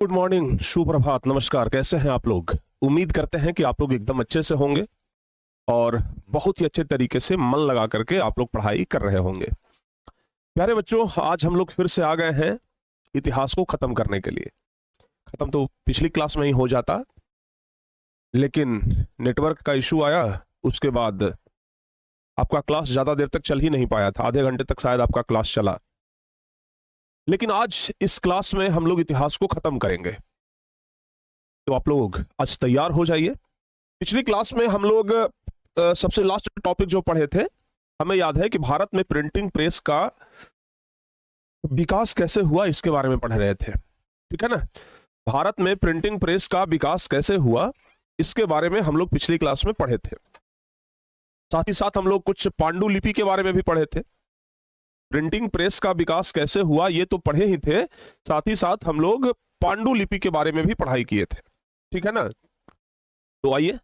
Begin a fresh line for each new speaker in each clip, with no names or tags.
Good morning, सुप्रभात, नमस्कार। कैसे हैं आप लोग? उम्मीद करते हैं कि आप लोग एकदम अच्छे से होंगे और बहुत ही अच्छे तरीके से मन लगा करके आप लोग पढ़ाई कर रहे होंगे। प्यारे बच्चों, आज हम लोग फिर से आ गए हैं इतिहास को खत्म करने के लिए। खत्म तो पिछली क्लास में ही हो जाता, लेकिन नेटवर्क का इशू आया। उसके बाद आपका क्लास ज्यादा देर तक चल ही नहीं पाया था, आधे घंटे तक शायद आपका क्लास चला। लेकिन आज इस क्लास में हम लोग इतिहास को खत्म करेंगे, तो आप लोग आज तैयार हो जाइए। पिछली क्लास में हम लोग सबसे लास्ट टॉपिक जो पढ़े थे, हमें याद है कि भारत में प्रिंटिंग प्रेस का विकास कैसे हुआ, इसके बारे में पढ़ रहे थे। ठीक है ना? भारत में प्रिंटिंग प्रेस का विकास कैसे हुआ, इसके बारे में हम लोग पिछली क्लास में पढ़े थे। साथ ही साथ हम लोग कुछ पांडुलिपि के बारे में भी पढ़े थे। प्रिंटिंग प्रेस का विकास कैसे हुआ ये तो पढ़े ही थे, साथ ही साथ हम लोग पांडुलिपि के बारे में भी पढ़ाई किए थे। ठीक है ना? तो आइए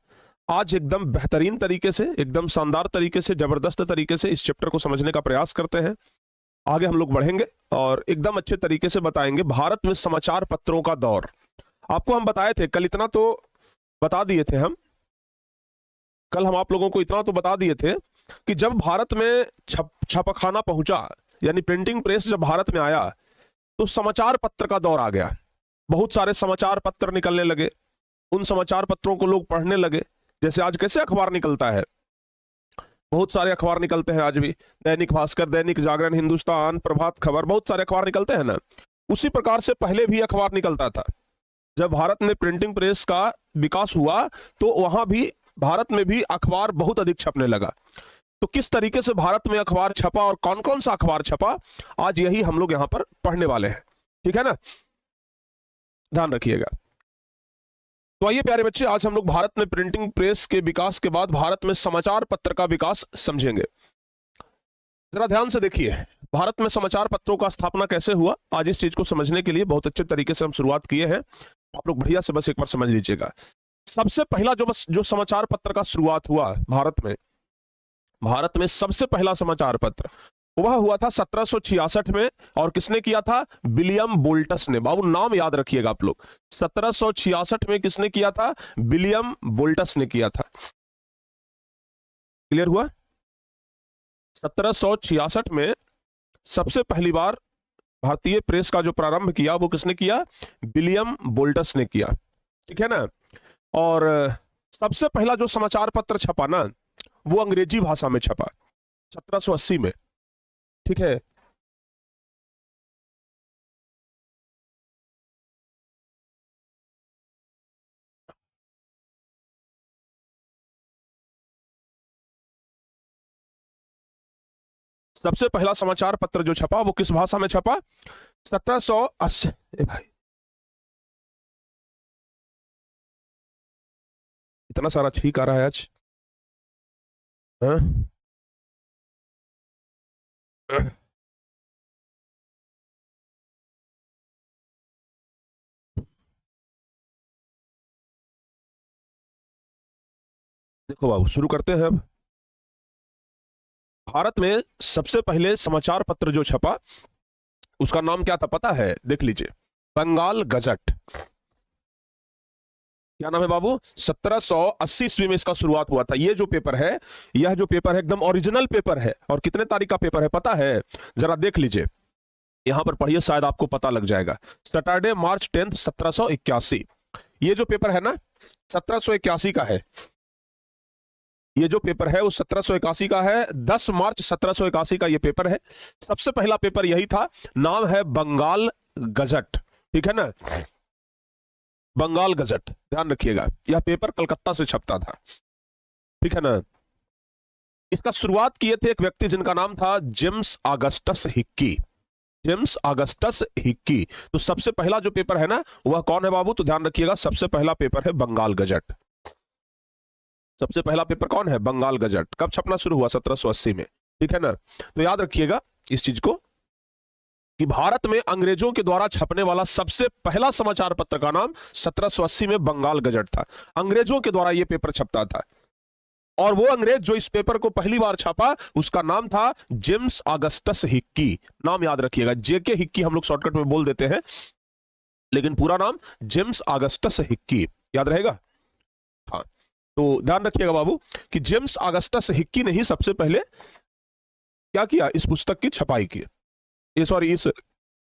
आज एकदम बेहतरीन तरीके से, एकदम शानदार तरीके से, जबरदस्त तरीके से इस चैप्टर को समझने का प्रयास करते हैं। आगे हम लोग बढ़ेंगे और एकदम अच्छे तरीके से बताएंगे भारत में समाचार पत्रों का दौर। आपको हम बताए थे कल, इतना तो बता दिए थे हम कल हम आप लोगों को इतना तो बता दिए थे कि जब भारत में छापाखाना पहुंचा, यानी प्रिंटिंग प्रेस जब भारत में आया, तो समाचार पत्र का दौर आ गया। बहुत सारे समाचार पत्र निकलने लगे, उन समाचार पत्रों को लोग पढ़ने लगे। जैसे आज कैसे अखबार निकलता है, बहुत सारे अखबार निकलते हैं आज भी, दैनिक भास्कर, दैनिक जागरण, हिंदुस्तान, प्रभात खबर, बहुत सारे अखबार निकलते हैं ना। उसी प्रकार से पहले भी अखबार निकलता था। जब भारत में प्रिंटिंग प्रेस का विकास हुआ तो वहां भी, भारत में भी अखबार बहुत अधिक छपने लगा। तो किस तरीके से भारत में अखबार छपा और कौन कौन सा अखबार छपा, आज यही हम लोग यहां पर पढ़ने वाले हैं। ठीक है ना? ध्यान रखिएगा। तो आइए प्यारे बच्चे, आज हम लोग भारत में प्रिंटिंग प्रेस के विकास के बाद भारत में समाचार पत्र का विकास समझेंगे। जरा ध्यान से देखिए, भारत में समाचार पत्रों का स्थापना कैसे हुआ। आज इस चीज को समझने के लिए बहुत अच्छे तरीके से हम शुरुआत किए हैं। आप लोग बढ़िया से बस एक बार समझ लीजिएगा। सबसे पहला जो समाचार पत्र का शुरुआत हुआ भारत में सबसे पहला समाचार पत्र वह हुआ था 1766 में। और किसने किया था? विलियम बोल्टस ने। बाबू नाम याद रखिएगा आप लोग। 1766 में किसने किया था? विलियम बोल्टस ने किया था। क्लियर हुआ? 1766 में सबसे पहली बार भारतीय प्रेस का जो प्रारंभ किया वो किसने किया? विलियम बोल्टस ने किया। ठीक है ना? और सबसे पहला जो समाचार पत्र छपा ना, वो अंग्रेजी भाषा में छपा 1780 में। ठीक है? सबसे पहला समाचार पत्र जो छपा वो किस भाषा में छपा? 1780। भाई इतना सारा ठीक आ रहा है आज। हाँ? देखो बाबू, शुरू करते हैं अब। भारत में सबसे पहले समाचार पत्र जो छपा उसका नाम क्या था पता है? देख लीजिए, बंगाल गजट। क्या नाम है बाबू? 1780 ईस्वी में इसका शुरुआत हुआ था। ये जो पेपर है, यह जो पेपर है एकदम ओरिजिनल पेपर है। और कितने तारीख का पेपर है पता है? जरा देख लीजिए, यहां पर पढ़िए, शायद आपको पता लग जाएगा। सैटरडे मार्च 10, 1781। ये जो पेपर है ना, 1781 का है। ये जो पेपर है वो 1781 का है। 10 मार्च 1781 का ये पेपर है। सबसे पहला पेपर यही था। नाम है बंगाल गजट। ठीक है ना? बंगाल गजट, ध्यान रखिएगा। यह पेपर कलकत्ता से छपता था। ठीक है ना? इसका शुरुआत किए थे एक व्यक्ति जिनका नाम था James Augustus Hickey. James Augustus Hickey. तो सबसे पहला जो पेपर है ना, वह कौन है बाबू? तो ध्यान रखिएगा, सबसे पहला पेपर है बंगाल गजट। सबसे पहला पेपर कौन है? बंगाल गजट। कब छपना शुरू हुआ? 1780 में। ठीक है ना? तो याद रखिएगा इस चीज को कि भारत में अंग्रेजों के द्वारा छपने वाला सबसे पहला समाचार पत्र का नाम 1780 में बंगाल गजट था। अंग्रेजों के द्वारा यह पेपर छपता था। और वो अंग्रेज जो इस पेपर को पहली बार छापा, उसका नाम था जेम्स ऑगस्टस हिक्की। नाम याद रखिएगा, जेके हिक्की हम लोग शॉर्टकट में बोल देते हैं। लेकिन पूरा नाम जेम्स ऑगस्टस हिक्की, याद रहेगा। हाँ, तो ध्यान रखिएगा बाबू कि जेम्स ऑगस्टस हिक्की ने ही सबसे पहले क्या किया, इस पुस्तक की छपाई की, सॉरी इस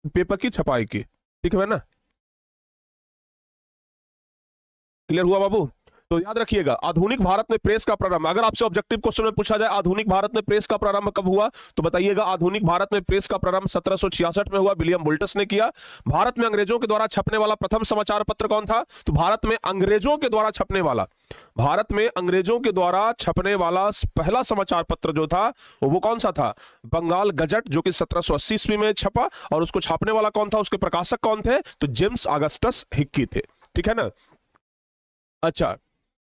पेपर की छपाई की। ठीक है ना, क्लियर हुआ बाबू। तो याद रखिएगा आधुनिक भारत में प्रेस का प्रारंभ, अगर आपसे ऑब्जेक्टिव क्वेश्चन में पूछा जाए आधुनिक भारत में प्रेस का प्रारंभ कब हुआ, तो बताइएगा आधुनिक भारत में प्रेस का प्रारंभ 1766 में हुआ, विलियम बुल्टस ने किया। भारत में अंग्रेजों के द्वारा छपने वाला प्रथम समाचार पत्र कौन था, तो भारत में अंग्रेजों के द्वारा छपने वाला, भारत में अंग्रेजों के द्वारा छपने वाला पहला समाचार पत्र जो था वो कौन सा था, बंगाल गजट, जो कि 1780 ईस्वी में छपा। और उसको छापने वाला कौन था, उसके प्रकाशक कौन थे, तो जेम्स ऑगस्टस हिक्की थे। ठीक है ना। अच्छा,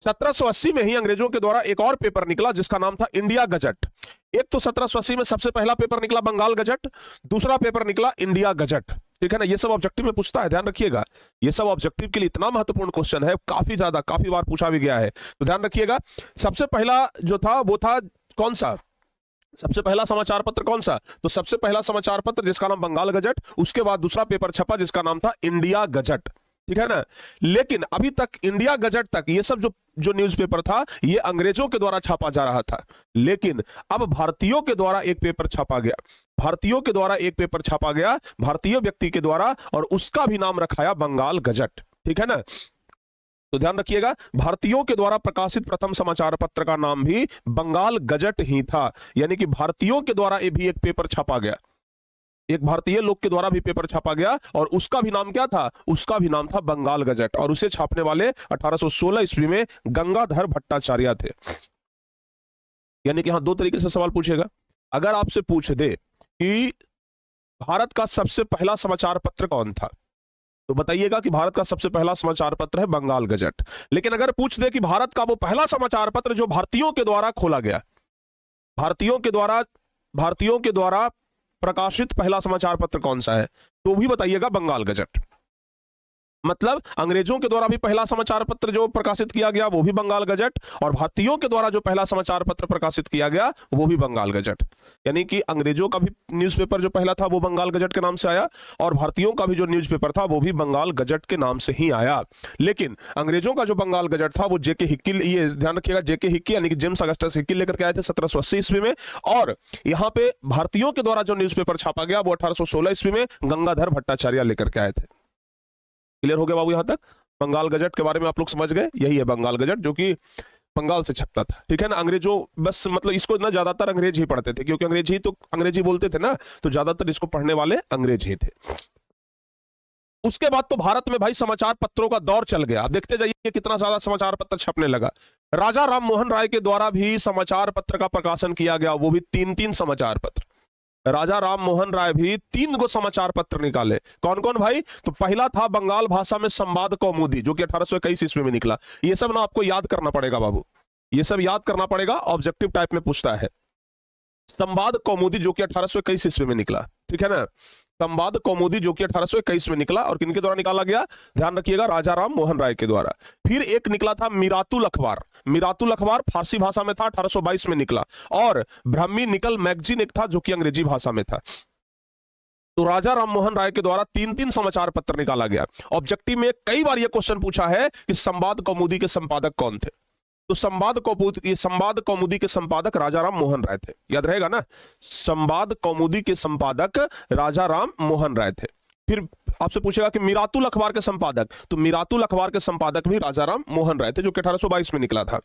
1780 में ही अंग्रेजों के द्वारा एक और पेपर निकला जिसका नाम था इंडिया गजट। एक तो 1780 में सबसे पहला पेपर निकला बंगाल गजट, दूसरा पेपर निकला इंडिया गजट। ठीक है ना, ये सब ऑब्जेक्टिव में पूछता है, ध्यान रखिएगा। ये सब ऑब्जेक्टिव के लिए इतना महत्वपूर्ण क्वेश्चन है, काफी ज्यादा, काफी बार पूछा भी गया है, तो ध्यान रखिएगा। सबसे पहला जो था वो था कौन सा, सबसे पहला समाचार पत्र कौन सा, तो सबसे पहला समाचार पत्र जिसका नाम बंगाल गजट, उसके बाद दूसरा पेपर छपा जिसका नाम था इंडिया गजट। ठीक है ना। लेकिन अभी तक इंडिया गजट तक ये सब जो न्यूज़पेपर था ये अंग्रेजों के द्वारा छापा जा रहा था, लेकिन अब भारतीयों के द्वारा एक पेपर छापा गया, भारतीयों के द्वारा एक पेपर छापा गया, भारतीय व्यक्ति के द्वारा, और उसका भी नाम रखाया बंगाल गजट। ठीक है ना, तो ध्यान रखिएगा भारतीयों के द्वारा प्रकाशित प्रथम समाचार पत्र का नाम भी बंगाल गजट ही था, यानी कि भारतीयों के द्वारा भी एक पेपर छापा गया, एक भारतीय लोग के द्वारा भी पेपर छापा गया, और उसका भी नाम क्या था, उसका भी नाम था बंगाल गजट, और उसे छापने वाले 1816 ईस्वी में गंगाधर भट्टाचार्य थे। यानी कि यहां दो तरीके से सवाल पूछेगा। अगर आपसे पूछ दे कि भारत का सबसे पहला समाचार पत्र कौन था, तो बताइएगा कि भारत का सबसे पहला समाचार पत्र है बंगाल गजट। लेकिन अगर पूछ दे कि भारत का वो पहला समाचार पत्र जो भारतीयों के द्वारा खोला गया, भारतीयों के द्वारा प्रकाशित पहला समाचार पत्र कौन सा है, तो भी बताइएगा बंगाल गजट। मतलब अंग्रेजों के द्वारा भी पहला समाचार पत्र जो प्रकाशित किया गया वो भी बंगाल गजट, और भारतीयों के द्वारा जो पहला समाचार पत्र प्रकाशित किया गया वो भी बंगाल गजट। यानी कि अंग्रेजों का भी न्यूज़पेपर जो पहला था वो बंगाल गजट के नाम से आया, और भारतीयों का भी जो न्यूज़पेपर था वो भी बंगाल गजट के नाम से ही आया। लेकिन अंग्रेजों का जो बंगाल गजट था वो जेके हिक्की, ये ध्यान रखिएगा, जेके हिक्की यानी कि जेम्स ऑगस्टस हिक्की लेकर के आए थे 1780 ईस्वी में, और यहाँ पे भारतीयों के द्वारा जो न्यूज़पेपर छापा गया वो 1816 ईस्वी में गंगाधर भट्टाचार्य लेकर के आए थे। क्लियर हो गया बाबू यहां तक, बंगाल गजट के बारे में आप लोग समझ गए, यही है बंगाल गजट जो कि बंगाल से छपता था। ठीक है ना, अंग्रेजों बस मतलब इसको ना ज्यादातर अंग्रेज ही पढ़ते थे, क्योंकि अंग्रेजी बोलते थे ना, तो ज्यादातर इसको पढ़ने वाले अंग्रेज ही थे। उसके बाद तो भारत में भाई समाचार पत्रों का दौर चल गया। आप देखते जाइए कितना ज्यादा समाचार पत्र छपने लगा। राजा राम मोहन राय के द्वारा भी समाचार पत्र का प्रकाशन किया गया, वो भी 3-3 समाचार पत्र। राजा राम मोहन राय भी 3 गो समाचार पत्र निकाले। कौन कौन भाई, तो पहला था बंगाल भाषा में संवाद कौमुदी जो कि 1821 ईस्वी में निकला। ये सब ना आपको याद करना पड़ेगा बाबू, ये सब याद करना पड़ेगा, ऑब्जेक्टिव टाइप में पूछता है। संवाद कौमुदी जो कि 1821 ईस्वी में निकला। ठीक है ना, संवाद कौमुदी जो कि 1821 में निकला, और किनके द्वारा निकाला गया, ध्यान रखिएगा, राजा राम मोहन राय के द्वारा। फिर एक निकला था मिरातुल अखबार, मिरातुल अखबार फारसी भाषा में था, 1822 में निकला। और ब्राह्मी निकल मैगजीन एक था जो कि अंग्रेजी भाषा में था। तो राजा राम मोहन राय के द्वारा 3-3 समाचार पत्र निकाला गया। ऑब्जेक्टिव में कई बार यह क्वेश्चन पूछा है कि संवाद कौमुदी के संपादक कौन थे, तो संवाद कौमुदी के संपादक राजा राम मोहन राय थे, याद रहेगा ना, संवाद कौमुदी के संपादक राजा राम मोहन राय थे। फिर आपसे पूछेगा कि मिरातुल अखबार के संपादक, तो मिरातुल अखबार के संपादक भी राजा राम मोहन राय थे जो कि 1822 में निकला था।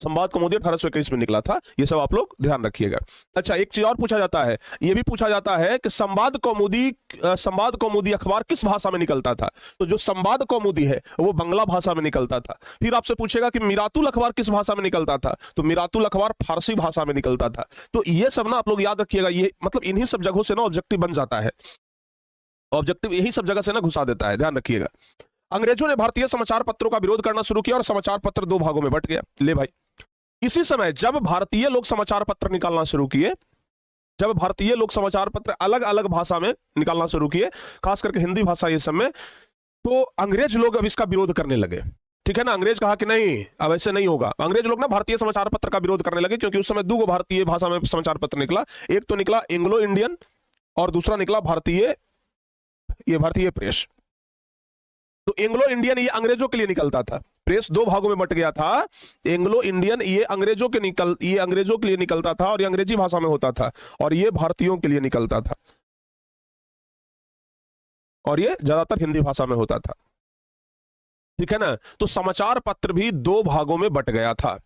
संवाद कौमुदी 1821 में निकला था। ये सब आप लोग ध्यान रखिएगा। अच्छा, एक चीज और पूछा जाता है, ये भी पूछा जाता है कि संवाद कौमुदी अखबार किस भाषा में निकलता था, तो जो संवाद कौमुदी है वो बंगला भाषा में निकलता था। फिर आपसे पूछेगा कि मिरातुल अखबार किस भाषा में निकलता था, तो मिरातुल अखबार फारसी भाषा में निकलता था। तो ये सब ना आप लोग याद रखिएगा, ये मतलब इन्हीं सब जगहों से ना ऑब्जेक्टिव बन जाता है, ऑब्जेक्टिव यही सब जगह से ना घुसा देता है, ध्यान रखिएगा। अंग्रेजों ने भारतीय समाचार पत्रों का विरोध करना शुरू किया और समाचार पत्र 2 भागों में बंट गया। ले भाई, इसी समय जब भारतीय लोग समाचार पत्र निकालना शुरू किए, जब भारतीय लोग समाचार पत्र अलग अलग भाषा में निकालना शुरू किए, खास करके हिंदी भाषा ये सब में, तो अंग्रेज लोग अब इसका विरोध करने लगे। ठीक है ना, अंग्रेज कहा कि नहीं, अब ऐसे नहीं होगा। अंग्रेज लोग ना भारतीय समाचार पत्र का विरोध करने लगे, क्योंकि उस समय 2 भारतीय भाषा में समाचार पत्र निकला। एक तो निकला एंग्लो इंडियन और दूसरा निकला भारतीय प्रेस। तो एंग्लो इंडियन ये अंग्रेजों के लिए निकलता था। प्रेस दो भागों में बट गया था। एंग्लो इंडियन ये अंग्रेजों के लिए निकलता था और ये अंग्रेजी भाषा में होता था, और ये भारतीयों के लिए निकलता था, और ये ज्यादातर हिंदी भाषा में होता था। ठीक है ना। तो समाचार पत्र भी दो भागों में बट गया था।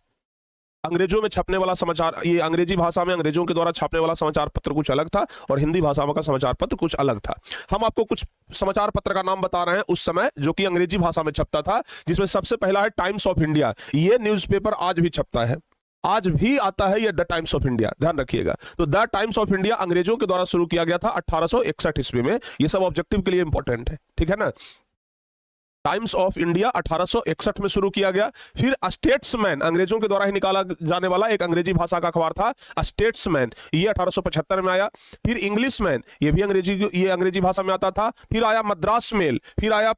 अंग्रेजों में छपने वाला समाचार, ये अंग्रेजी भाषा में अंग्रेजों के द्वारा छापने वाला समाचार पत्र कुछ अलग था, और हिंदी भाषा का समाचार पत्र कुछ अलग था। हम आपको कुछ समाचार पत्र का नाम बता रहे हैं उस समय जो कि अंग्रेजी भाषा में छपता था, जिसमें सबसे पहला है टाइम्स ऑफ इंडिया। ये न्यूज़पेपर आज भी छपता है, आज भी आता है ये द टाइम्स ऑफ इंडिया, ध्यान रखिएगा। तो द टाइम्स ऑफ इंडिया अंग्रेजों के द्वारा शुरू किया गया था 1861 ईस्वी में। ये सब ऑब्जेक्टिव के लिए इंपॉर्टेंट है, ठीक है ना। टाइम्स ऑफ इंडिया 1861 में शुरू किया गया। फिर स्टेट्समैन, अंग्रेजों के द्वारा ही निकाला जाने वाला एक अंग्रेजी भाषा का अखबार था स्टेट्समैन, ये 1875 में आया। फिर इंग्लिशमैन, ये भी अंग्रेजी भाषा में आता था। फिर आया मद्रास मेल, फिर आया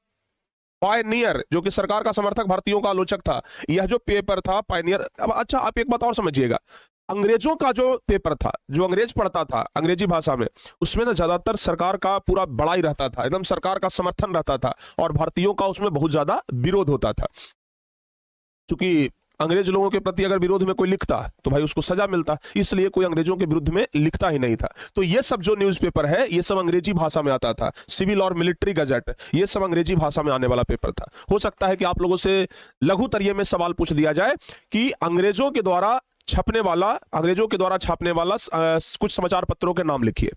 पायनियर, जो कि सरकार का समर्थक भारतीयों का आलोचक था। यह जो पेपर था पायनियर। अब अच्छा, आप एक बात और समझिएगा, अंग्रेजों का जो पेपर था, जो अंग्रेज पढ़ता था अंग्रेजी भाषा में, उसमें ना ज्यादातर सरकार का पूरा बड़ाई रहता था, एकदम सरकार का समर्थन रहता था, और भारतीयों का उसमें बहुत ज्यादा विरोध होता था। क्योंकि अंग्रेज लोगों के प्रति अगर विरोध में कोई लिखता तो भाई उसको सजा मिलता, इसलिए कोई अंग्रेजों के विरुद्ध में लिखता ही नहीं था। तो ये सब जो न्यूज़पेपर है ये सब अंग्रेजी भाषा में आता था। सिविल और मिलिट्री गजट, ये सब अंग्रेजी भाषा में आने वाला पेपर था। हो सकता है कि आप लोगों से लघु तरिये में सवाल पूछ दिया जाए कि अंग्रेजों के द्वारा छपने वाला, अंग्रेजों के द्वारा छापने वाला कुछ समाचार पत्रों के नाम लिखिए।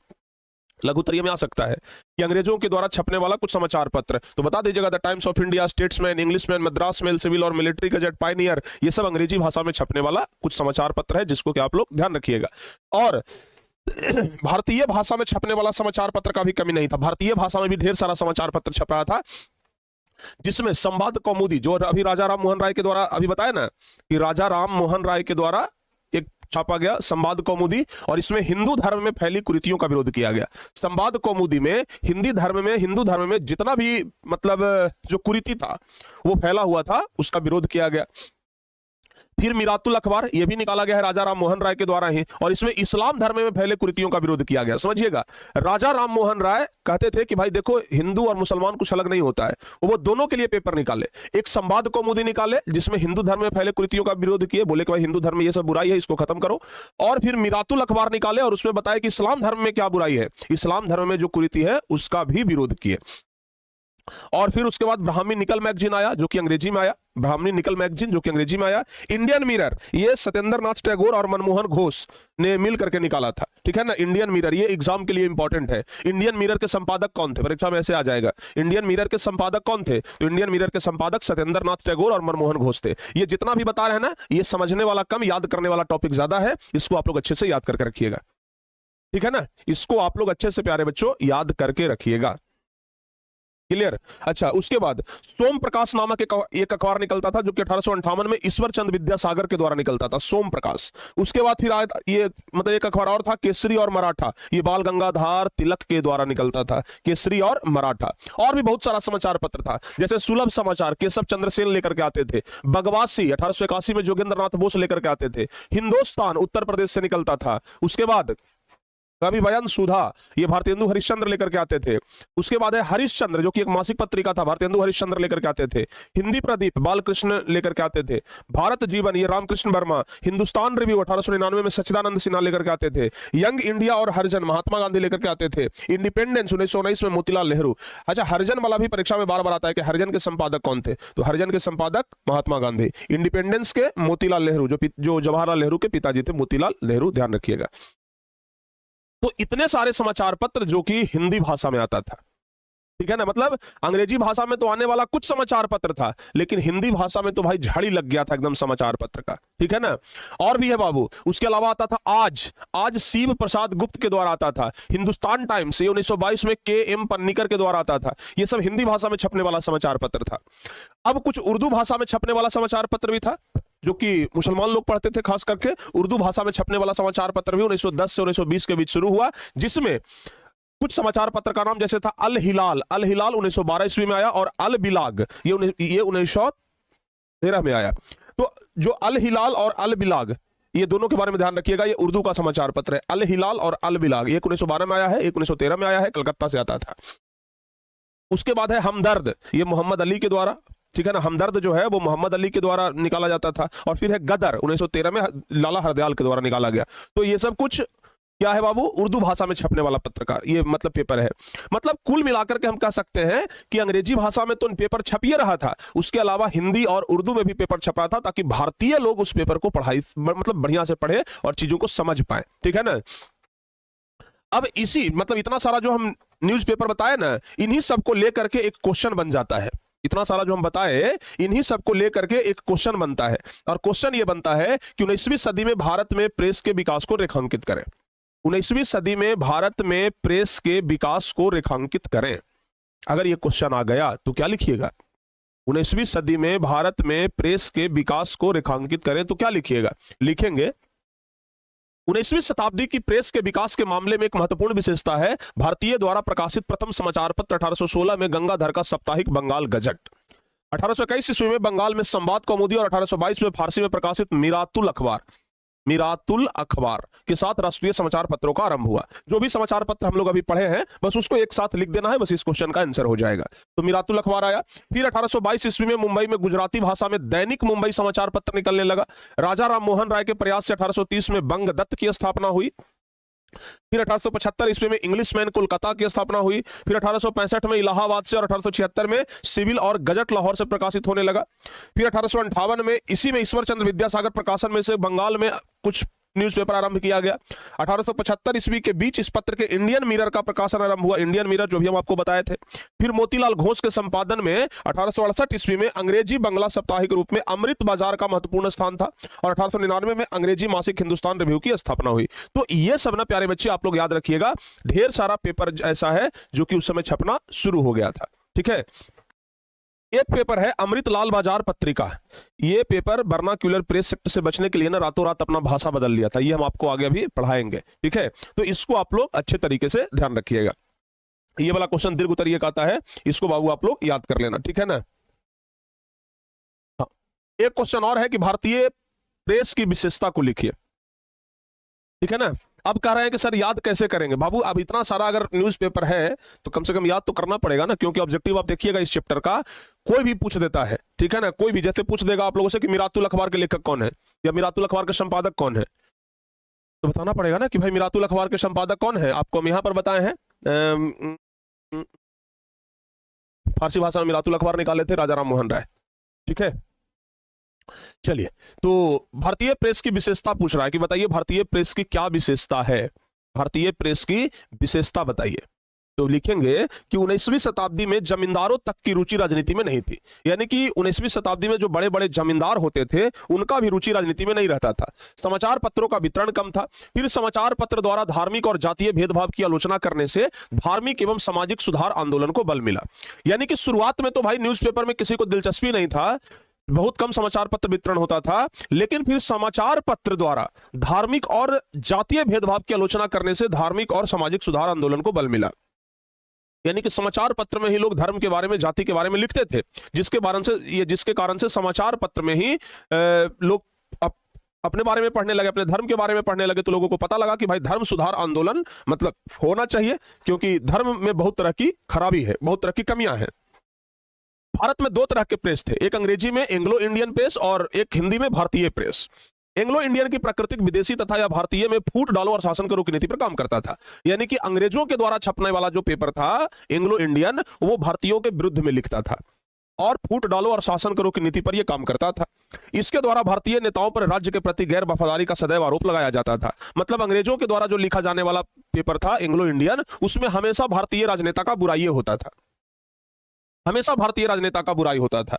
लघु तरिये में आ सकता है कि अंग्रेजों के द्वारा छपने वाला कुछ समाचार पत्र, तो बता दीजिएगा the Times of India, Statesman, Englishman, Madras Mail, Civil और मिलिट्री गजट, पायनियर, ये सब अंग्रेजी भाषा में छपने वाला कुछ समाचार पत्र है, जिसको कि आप लोग ध्यान रखिएगा। और भारतीय भाषा में छपने वाला समाचार पत्र का भी कमी नहीं था। भारतीय भाषा में भी ढेर सारा समाचार पत्र छप रहा था, जिसमें संवाद कौमुदी, जो अभी राजा राम मोहन राय के द्वारा, अभी बताया ना कि राजा राम मोहन राय के द्वारा एक छापा गया संवाद कौमुदी, और इसमें हिंदू धर्म में फैली कुरीतियों का विरोध किया गया। संवाद कौमुदी में हिंदू धर्म में जितना भी मतलब जो कुरीति था वो फैला हुआ था, उसका विरोध किया गया। फिर मिरातुल अखबार, यह भी निकाला गया है राजा राम मोहन राय के द्वारा ही, और इसमें इस्लाम धर्म में फैले कुरीतियों का विरोध किया गया। समझिएगा, राजा राम मोहन राय कहते थे कि भाई देखो, हिंदू और मुसलमान कुछ अलग नहीं होता है। वो दोनों के लिए पेपर निकाले, एक संवाद कौमुदी निकाले जिसमें हिंदू धर्म में फैले कुरीतियों का विरोध किए, बोले कि भाई हिंदू धर्म में ये सब बुराई है, इसको खत्म करो। और फिर मिरातुल अखबार निकाले और उसमें बताया कि इस्लाम धर्म में क्या बुराई है, इस्लाम धर्म में जो कुरीति है उसका भी विरोध किए। और फिर उसके बाद ब्राह्मी निकल मैगजीन आया, जो कि अंग्रेजी में आया, ब्राह्मणी निकल मैगजीन जो कि अंग्रेजी में आया। इंडियन मिरर, ये सत्येंद्र नाथ टैगोर और मनमोहन घोष ने मिल करके निकाला था, ठीक है ना। इंडियन मिरर, ये एग्जाम के लिए इंपॉर्टेंट है। इंडियन मिरर के संपादक कौन थे, परीक्षा में ऐसे आ जाएगा, इंडियन मिरर के संपादक कौन थे, तो इंडियन मिरर के संपादक सत्येंद्र नाथ टैगोर और मनमोहन घोष थे। ये जितना भी बता रहे हैं ना, ये समझने वाला कम, याद करने वाला टॉपिक ज्यादा है। इसको आप लोग अच्छे से याद करके रखिएगा, ठीक है ना। इसको आप लोग अच्छे से प्यारे बच्चों याद करके रखिएगा, क्लियर। अच्छा, उसके बाद सोम प्रकाश नामक एक अखबार निकलता था, जो कि 1858 में ईश्वर चंद्र विद्यासागर के द्वारा निकलता था, सोम प्रकाश। उसके बाद फिर आया ये मतलब एक अखबार और था, केसरी और मराठा, ये बाल गंगाधर तिलक के द्वारा निकलता था, केसरी और मराठा। और भी बहुत सारा समाचार पत्र था, जैसे सुलभ समाचार केशव चंद्र सेन लेकर के आते थे, बगवासी 1881 में जोगेंद्र नाथ बोस लेकर के आते थे, हिंदुस्तान उत्तर प्रदेश से निकलता था। उसके बाद कवि बयान सुधा, ये भारतेंदु हरिश्चंद्र लेकर के आते थे। उसके बाद है हरिश्चंद्र, जो कि एक मासिक पत्रिका था, भारतेंदु हरिश्चंद्र लेकर के आते थे। हिंदी प्रदीप बालकृष्ण लेकर के आते थे। भारत जीवन, ये रामकृष्ण वर्मा। हिंदुस्तान रिव्यू 1899 में सच्चिदानंद सिन्हा लेकर के आते थे। यंग इंडिया और हरिजन महात्मा गांधी लेकर के आते थे। इंडिपेंडेंस 1919 में मोतीलाल नेहरू। अच्छा, हरिजन वाला भी परीक्षा में बार बार आता है कि हरिजन के संपादक कौन थे, तो हरिजन के संपादक महात्मा गांधी, इंडिपेंडेंस के मोतीलाल नेहरू, जो जवाहरलाल नेहरू के पिताजी थे, मोतीलाल नेहरू, ध्यान रखिएगा। तो इतने सारे समाचार पत्र जो कि हिंदी भाषा में आता था, ठीक है ना। मतलब अंग्रेजी भाषा में तो आने वाला कुछ समाचार पत्र था, लेकिन हिंदी भाषा में तो भाई झाड़ी लग गया था एकदम समाचार पत्र का, ठीक है ना। और भी है बाबू, उसके अलावा आता था आज शिव प्रसाद गुप्त के द्वारा आता था। हिंदुस्तान टाइम्स, ये 1922 में के.एम. पन्नीकर के द्वारा आता था। ये सब हिंदी भाषा में छपने वाला समाचार पत्र था। अब कुछ उर्दू भाषा में छपने वाला समाचार पत्र भी था, जो कि मुसलमान लोग पढ़ते थे, खास करके उर्दू भाषा में छपने वाला समाचार पत्र भी 1910 से 1920 के बीच शुरू हुआ, जिसमें कुछ समाचार पत्र का नाम जैसे था अल हिलाल 1912 ईस्वी में आया, और अल बिलाग ये 1913 में आया। तो जो अल हिलाल और अल बिलाग, ये दोनों के बारे में ध्यान रखिएगा, ये उर्दू का समाचार पत्र है। अल हिलाल और अल बिलाग, एक 1912 में आया है, एक 1913 में आया है, कलकत्ता से आता था। उसके बाद है हमदर्द, ये मोहम्मद अली के द्वारा, ठीक है ना, हमदर्द जो है वो मोहम्मद अली के द्वारा निकाला जाता था। और फिर है गदर, 1913 में लाला हरदयाल के द्वारा निकाला गया। तो ये सब कुछ क्या है बाबू, उर्दू भाषा में छपने वाला पत्रकार, ये मतलब पेपर है। मतलब कुल मिलाकर के हम कह सकते हैं कि अंग्रेजी भाषा में तो पेपर छप ही रहा था, उसके अलावा हिंदी और उर्दू में भी पेपर छप रहा था, ताकि भारतीय लोग उस पेपर को पढ़ाई मतलब बढ़िया से पढ़े और चीजों को समझ पाए, ठीक है ना। अब इसी मतलब इतना सारा जो हम न्यूज़पेपर बताए ना, इन्हीं सबको लेकर के एक क्वेश्चन बन जाता है। इतना सारा जो हम बताए, इन्हीं सबको लेकर के एक क्वेश्चन बनता है। और क्वेश्चन ये बनता है कि 19वीं सदी में भारत में प्रेस के विकास को रेखांकित करें। 19वीं सदी में भारत में प्रेस के विकास को रेखांकित करें। अगर ये क्वेश्चन आ गया तो क्या लिखिएगा? 19वीं सदी में भारत में प्रेस के विकास को रेखांकित करें तो क्या लिखिएगा? लिखेंगे 19वीं शताब्दी की प्रेस के विकास के मामले में एक महत्वपूर्ण विशेषता है भारतीय द्वारा प्रकाशित प्रथम समाचार पत्र 1816 में गंगाधर का साप्ताहिक बंगाल गजट, 1821 ईस्वी में बंगाल में संवाद कौमुदी और 1822 में फारसी में प्रकाशित मीरातुल अखबार के साथ राष्ट्रीय समाचार पत्रों का आरंभ हुआ। जो भी समाचार पत्र हम लोग अभी पढ़े हैं बस उसको एक साथ लिख देना है, बस इस क्वेश्चन का आंसर हो जाएगा। तो मीरातुल अखबार आया। फिर 1822 ईस्वी में मुंबई में गुजराती भाषा में दैनिक मुंबई समाचार पत्र निकलने लगा। राजा राम मोहन राय के प्रयास से 1830 में बंगदत्त की स्थापना हुई। फिर 1875 ईस्वी में इंग्लिशमैन कोलकाता की स्थापना हुई। फिर 1865 में इलाहाबाद से और 1876 में सिविल और गजट लाहौर से प्रकाशित होने लगा। फिर 1858 में इसी में ईश्वर चंद्र विद्यासागर प्रकाशन में से बंगाल में कुछ न्यूज़पेपर आरंभ किया गया। 1875 ईस्वी के बीच इस पत्र के इंडियन मिरर का प्रकाशन आरंभ हुआ, इंडियन मिरर जो भी हम आपको बताए थे। फिर मोतीलाल घोष के संपादन में 1868 ईस्वी में अंग्रेजी बंगला साप्ताहिक रूप में अमृत बाजार का महत्वपूर्ण स्थान था और 1899 में अंग्रेजी मासिक हिंदुस्तान रिव्यू की स्थापना हुई। तो ये सब ना प्यारे बच्चे आप लोग याद रखिएगा, ढेर सारा पेपर ऐसा है जो कि उस समय छपना शुरू हो गया था, ठीक है। एक पेपर है अमृतलाल बाजार पत्रिका। ये पेपर वर्नाक्यूलर प्रेस सेक्टर से बचने के लिए ना रातों रात अपना भाषा बदल लिया था। ये हम आपको आगे भी पढ़ाएंगे, ठीक है। तो इसको आप लोग अच्छे तरीके से ध्यान रखिएगा। ये वाला क्वेश्चन दीर्घ उत्तरीय का आता है, इसको बाबू आप लोग याद कर लेना, ठीक है ना। हाँ, एक क्वेश्चन और है कि भारतीय प्रेस की विशेषता को लिखिए, ठीक है ना। अब कह रहे हैं कि सर याद कैसे करेंगे? बाबू अब इतना सारा अगर न्यूज़पेपर है तो कम से कम याद तो करना पड़ेगा ना, क्योंकि ऑब्जेक्टिव आप देखिएगा इस चैप्टर का कोई भी पूछ देता है, ठीक है ना। कोई भी जैसे पूछ देगा आप लोगों से कि मीरातुल अखबार के लेखक कौन है या मीरातुल अखबार के संपादक कौन है, तो बताना पड़ेगा ना कि भाई मीरातुल अखबार के संपादक कौन है। आपको हम यहां पर बताए हैं, फारसी भाषा में मीरातुल अखबार निकाले थे राजा राम मोहन राय, ठीक है। चलिए, तो भारतीय प्रेस की विशेषता पूछ रहा है कि बताइए भारतीय प्रेस की क्या विशेषता है, भारतीय प्रेस की विशेषता बताइए। तो लिखेंगे कि 19वीं शताब्दी में जमींदारों तक की रुचि राजनीति में नहीं थी, यानी कि 19वीं शताब्दी में जो बड़े बड़े जमींदार होते थे उनका भी रुचि राजनीति में नहीं रहता था। समाचार पत्रों का वितरण कम था। फिर समाचार पत्र द्वारा धार्मिक और जातीय भेदभाव की आलोचना करने से धार्मिक एवं सामाजिक सुधार आंदोलन को बल मिला। यानी कि शुरुआत में तो भाई न्यूज़पेपर में किसी को दिलचस्पी नहीं था, बहुत कम समाचार पत्र वितरण होता था, लेकिन फिर समाचार पत्र द्वारा धार्मिक और जातीय भेदभाव की आलोचना करने से धार्मिक और सामाजिक सुधार आंदोलन को बल मिला। यानी कि समाचार पत्र में ही लोग धर्म के बारे में, जाति के बारे में लिखते थे, जिसके कारण से समाचार पत्र में ही लोग अपने बारे में पढ़ने लगे, अपने धर्म के बारे में पढ़ने लगे। तो लोगों को पता लगा कि भाई धर्म सुधार आंदोलन मतलब होना चाहिए, क्योंकि धर्म में बहुत तरह की खराबी है, बहुत तरह की कमियां हैं। भारत में दो तरह के प्रेस थे, एक अंग्रेजी में एंग्लो इंडियन प्रेस और एक हिंदी में भारतीय प्रेस। एंग्लो इंडियन की प्राकृतिक विदेशी तथा या भारतीय में फूट डालो और शासन करो की नीति पर काम करता था। यानी कि अंग्रेजों के द्वारा छपने वाला जो पेपर था एंग्लो इंडियन, वो भारतीयों के विरुद्ध में लिखता था और फूट डालो और शासन करो की नीति पर यह काम करता था। इसके द्वारा भारतीय नेताओं पर राज्य के प्रति गैर वफादारी का सदैव आरोप लगाया जाता था। मतलब अंग्रेजों के द्वारा जो लिखा जाने वाला पेपर था एंग्लो इंडियन, उसमें हमेशा भारतीय राजनेता का बुराई होता था, हमेशा भारतीय राजनेता का बुराई होता था।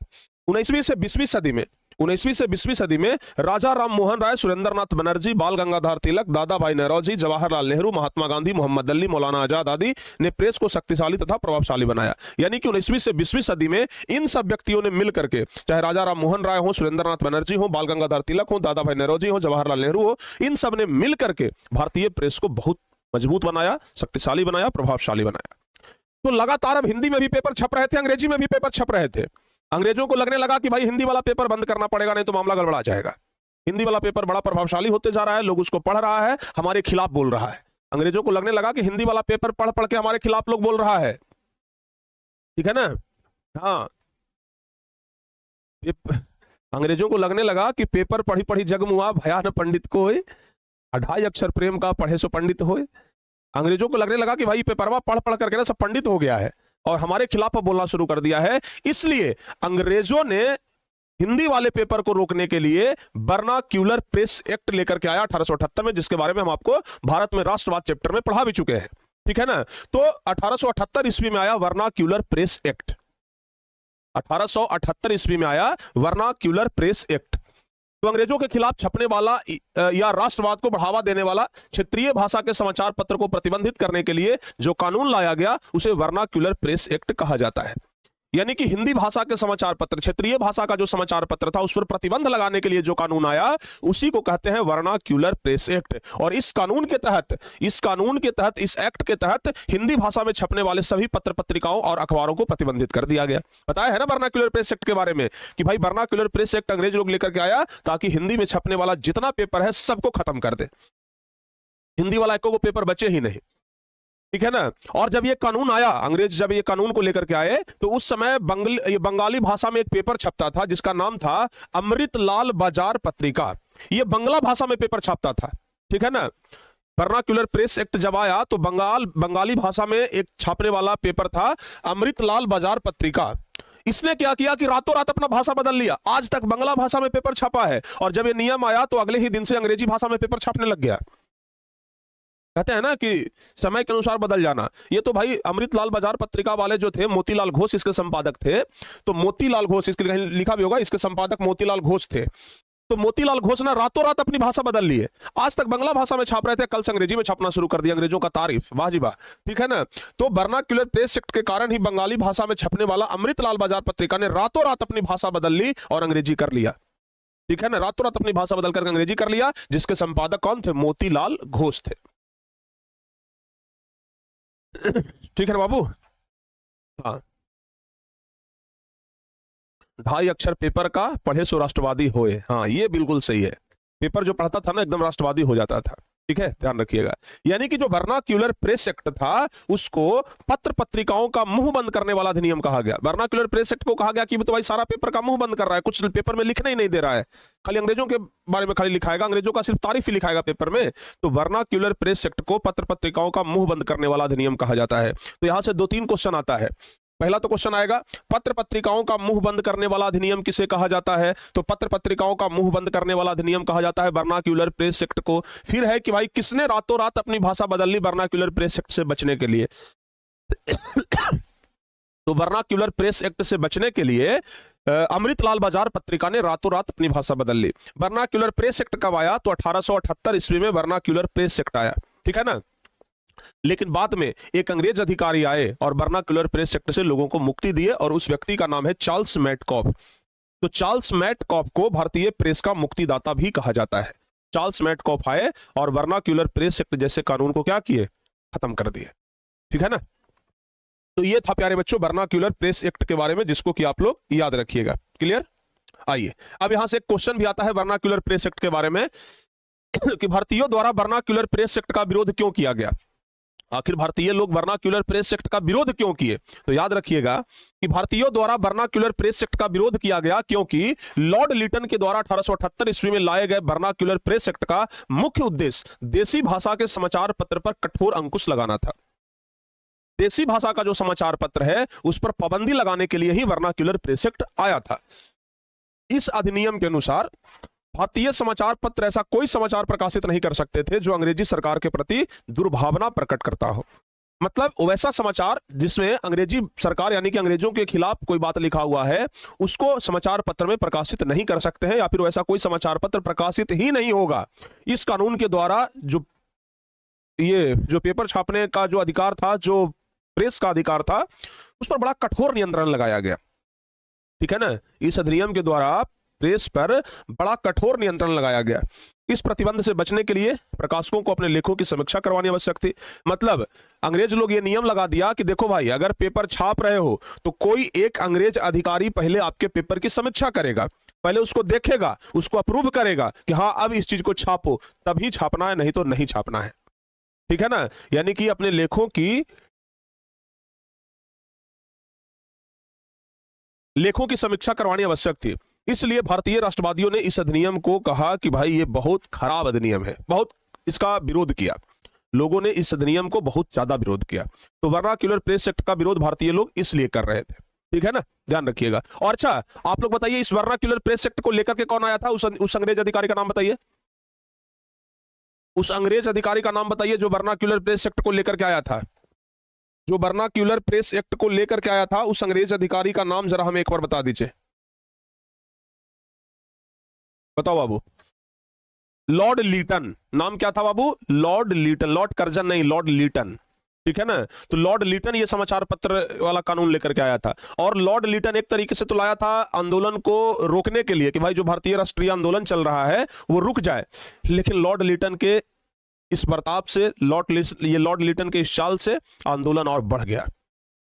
19वीं से 20वीं सदी में राजा राम मोहन राय, सुरेंद्रनाथ बनर्जी, बाल गंगाधर तिलक, दादा भाई नौरोजी, जवाहरलाल नेहरू, महात्मा गांधी, मोहम्मद अली, मौलाना आजाद आदि ने प्रेस को शक्तिशाली तथा प्रभावशाली बनाया। यानी कि 19वीं से 20वीं सदी में इन सब व्यक्तियों ने मिलकर के, चाहे राजा राम मोहन राय हो, सुरेंद्रनाथ बनर्जी हो, बाल गंगाधर तिलक हो, दादा भाई नौरोजी हो, जवाहरलाल नेहरू हो, इन सब ने मिलकर के भारतीय प्रेस को बहुत मजबूत बनाया, शक्तिशाली बनाया, प्रभावशाली बनाया। तो लगातार अब हिंदी में भी पेपर छप रहे थे, अंग्रेजी में भी पेपर छप रहे थे। अंग्रेजों को लगने लगा कि भाई हिंदी वाला पेपर बंद करना पड़ेगा, नहीं तो मामला गड़बड़ा जाएगा। हिंदी वाला पेपर बड़ा प्रभावशाली होते जा रहा है, लोग उसको पढ़ रहा है, हमारे खिलाफ बोल रहा है। अंग्रेजों को लगने लगा कि हिंदी वाला पेपर पढ़ पढ़ के हमारे खिलाफ लोग बोल रहा है। ठीक है ना। हाँ, अंग्रेजों को लगने लगा कि पेपर पढ़ी पढ़ी जग मुआ, भया न पंडित को, 2.5 अक्षर प्रेम का पढ़े सो पंडित होए। अंग्रेजों को लगने लगा कि भाई पेपरवा पढ़ पढ़ करके ना सब पंडित हो गया है और हमारे खिलाफ बोलना शुरू कर दिया है। इसलिए अंग्रेजों ने हिंदी वाले पेपर को रोकने के लिए वर्नाक्यूलर प्रेस एक्ट लेकर के आया 1878 में, जिसके बारे में हम आपको भारत में राष्ट्रवाद चैप्टर में पढ़ा भी चुके हैं। ठीक है ना। तो 1878 ईस्वी में आया वर्नाक्यूलर प्रेस एक्ट। 1878 ईस्वी में आया वर्नाक्यूलर प्रेस एक्ट। तो अंग्रेजों के खिलाफ छपने वाला या राष्ट्रवाद को बढ़ावा देने वाला क्षेत्रीय भाषा के समाचार पत्र को प्रतिबंधित करने के लिए जो कानून लाया गया उसे वर्नाक्यूलर प्रेस एक्ट कहा जाता है। यानी कि हिंदी भाषा के समाचार पत्र, क्षेत्रीय भाषा का जो समाचार पत्र था उस पर प्रतिबंध लगाने के लिए जो कानून आया उसी को कहते हैं वर्नाक्यूलर प्रेस एक्ट। और इस कानून के तहत इस एक्ट के तहत हिंदी भाषा में छपने वाले सभी पत्र पत्रिकाओं और अखबारों को प्रतिबंधित कर दिया गया। बताया है ना वर्नाक्यूलर प्रेस एक्ट के बारे में कि भाई वर्नाक्यूलर प्रेस एक्ट अंग्रेज लोग लेकर के आया ताकि हिंदी में छपने वाला जितना पेपर है सबको खत्म कर दे, हिंदी वाला एक को पेपर बचे ही नहीं। ठीक है ना। और जब ये कानून आया, अंग्रेज जब ये कानून को लेकर के आए तो उस समय बंगाली भाषा में एक पेपर छपता था जिसका नाम था अमृतलाल बाजार पत्रिका। ये बंगला भाषा में पेपर छपता था। ठीक है ना। वर्नाक्यूलर प्रेस एक्ट जब आया तो बंगाली भाषा में एक छापने वाला पेपर था अमृतलाल बाजार पत्रिका। इसने क्या किया कि रातों रात अपना भाषा बदल लिया। आज तक बंगला भाषा में पेपर छपा है और जब ये नियम आया तो अगले ही दिन से अंग्रेजी भाषा में पेपर छपने लग गया। कहते हैं ना कि समय के अनुसार बदल जाना। ये तो भाई अमृतलाल बाजार पत्रिका वाले जो थे, मोतीलाल घोष इसके संपादक थे। तो मोतीलाल घोष, इसके कहीं लिखा भी होगा, इसके संपादक मोतीलाल घोष थे। तो मोतीलाल घोष ने रातों रात अपनी भाषा बदल ली है। आज तक बंगला भाषा में छाप रहे थे, कल से अंग्रेजी में छापना शुरू कर दिया। अंग्रेजों का तारीफ, वाह जी वाह। ठीक है ना। तो वर्नाक्यूलर प्रेस एक्ट के कारण ही बंगाली भाषा में छपने वाला अमृतलाल बाजार पत्रिका ने रातों रात अपनी भाषा बदल ली और अंग्रेजी कर लिया। ठीक है ना। रातों रात अपनी भाषा बदल कर अंग्रेजी कर लिया, जिसके संपादक कौन थे? मोतीलाल घोष थे। ठीक है ना बाबू। हाँ, 2.5 अक्षर पेपर का पढ़े सो राष्ट्रवादी होए। हाँ, ये बिल्कुल सही है। पेपर जो पढ़ता था ना एकदम राष्ट्रवादी हो जाता था। ठीक है, ध्यान रखिएगा। यानी कि जो वर्नाक्यूलर प्रेस एक्ट था उसको पत्र पत्रिकाओं का मुंह बंद करने वाला अधिनियम कहा गया। वर्नाक्यूलर प्रेस एक्ट को कहा गया कि तो भाई सारा पेपर का मुंह बंद कर रहा है, कुछ पेपर में लिखना ही नहीं दे रहा है, खाली अंग्रेजों के बारे में खाली लिखाएगा, अंग्रेजों का सिर्फ तारीफ ही लिखाएगा पेपर में। तो वर्नाक्यूलर प्रेस एक्ट को पत्र पत्रिकाओं का मुंह बंद करने वाला अधिनियम कहा जाता है। तो यहां से 2-3 क्वेश्चन आता है। पहला तो क्वेश्चन आएगा, पत्र पत्रिकाओं का मुंह बंद करने वाला अधिनियम किसे कहा जाता है? तो पत्र पत्रिकाओं का मुंह बंद करने वाला अधिनियम कहा जाता है वर्नाक्यूलर प्रेस एक्ट को। फिर है कि भाई किसने रातों रात अपनी भाषा बदल ली वर्नाक्यूलर प्रेस एक्ट से बचने के लिए? तो वर्नाक्यूलर प्रेस एक्ट से बचने के लिए अमृतलाल बाजार पत्रिका ने रातों रात अपनी भाषा बदल ली। वर्नाक्यूलर प्रेस एक्ट कब आया? तो 1878 ईस्वी में वर्नाक्यूलर प्रेस एक्ट आया। ठीक है ना। लेकिन बाद में एक अंग्रेज अधिकारी आए और वर्नाक्यूलर प्रेस एक्ट से लोगों को मुक्ति दिए और उस व्यक्ति का नाम है चार्ल्स मैटकॉफ। तो चार्ल्स मैटकॉफ को भारतीय प्रेस का मुक्तिदाता भी कहा जाता है। चार्ल्स मैटकॉफ आए और वर्नाक्यूलर प्रेस एक्ट जैसे कानून को क्या किए? खत्म कर दिए। ठीक है ना। तो ये था प्यारे बच्चों वर्नाक्यूलर प्रेस एक्ट के बारे में, जिसको कि आप लोग याद रखिएगा। क्लियर? आइए अब यहां से एक क्वेश्चन भी आता है वर्नाक्यूलर प्रेस एक्ट के बारे में कि भारतीयों द्वारा वर्नाक्यूलर प्रेस एक्ट का विरोध क्यों किया गया? आखिर भारतीय लोग वर्नाक्यूलर प्रेस एक्ट का विरोध क्यों किए? तो याद रखिएगा कि भारतीयों द्वारा वर्नाक्यूलर प्रेस एक्ट का विरोध किया गया क्योंकि लॉर्ड लिटन के द्वारा 1878 ईस्वी में लाए गए वर्नाक्यूलर प्रेस एक्ट का मुख्य उद्देश्य देसी भाषा के समाचार पत्र पर कठोर अंकुश लगाना था। देसी भाषा का जो समाचार पत्र है उस पर पाबंदी लगाने के लिए ही वर्नाक्यूलर प्रेस एक्ट आया था। इस अधिनियम के अनुसार भारतीय समाचार पत्र ऐसा कोई समाचार प्रकाशित नहीं कर सकते थे जो अंग्रेजी सरकार के प्रति दुर्भावना प्रकट करता हो। मतलब वैसा समाचार जिसमें अंग्रेजी सरकार यानी कि अंग्रेजों के खिलाफ कोई बात लिखा हुआ है उसको समाचार पत्र में प्रकाशित नहीं कर सकते हैं, या फिर वैसा कोई समाचार पत्र प्रकाशित ही नहीं होगा। इस कानून के द्वारा जो पेपर छापने का जो अधिकार था, जो प्रेस का अधिकार था, उस पर बड़ा कठोर नियंत्रण लगाया गया। ठीक है ना। इस अधिनियम के द्वारा प्रेस पर बड़ा कठोर नियंत्रण लगाया गया। इस प्रतिबंध से बचने के लिए प्रकाशकों को अपने लेखों की समीक्षा करवानी आवश्यक थी। मतलब अंग्रेज लोग ये नियम लगा दिया कि देखो भाई, अगर पेपर छाप रहे हो तो कोई एक अंग्रेज अधिकारी पहले आपके पेपर की समीक्षा करेगा, पहले उसको देखेगा, उसको अप्रूव करेगा कि हाँ अब इस चीज को छापो, तभी छापना है, नहीं तो नहीं छापना है। ठीक है ना। यानी कि अपने लेखों की लेखों की समीक्षा करवानी आवश्यक थी। इसलिए भारतीय राष्ट्रवादियों ने इस अधिनियम को कहा कि भाई ये बहुत खराब अधिनियम है, बहुत इसका विरोध किया। लोगों ने इस अधिनियम को बहुत ज्यादा विरोध किया। तो वर्नाक्यूलर प्रेस एक्ट का विरोध भारतीय लोग इसलिए कर रहे थे, ठीक है ना, ध्यान रखिएगा। और अच्छा, आप लोग बताइए इस वर्नाक्यूलर प्रेस एक्ट को लेकर के कौन आया था? उस अंग्रेज अधिकारी का नाम बताइए, उस अंग्रेज अधिकारी का नाम बताइए जो वर्नाक्यूलर प्रेस एक्ट को लेकर के आया था। जो वर्नाक्यूलर प्रेस एक्ट को लेकर के आया था, उस अंग्रेज अधिकारी का नाम जरा हमें एक बार बता दीजिए। बताओ बाबू। Lord Lytton. नाम क्या था बाबू? लॉर्ड लीटन, लॉर्ड कर्जन नहीं, लॉर्ड लीटन, ठीक है ना। तो लॉर्ड लीटन ये समाचार पत्र वाला कानून लेकर के आया था। और लॉर्ड लीटन एक तरीके से तो लाया था आंदोलन को रोकने के लिए कि भाई जो भारतीय राष्ट्रीय आंदोलन चल रहा है वो रुक जाए। लेकिन लॉर्ड लीटन के इस बर्ताव से, लॉर्ड लीटन के इस चाल से आंदोलन और बढ़ गया।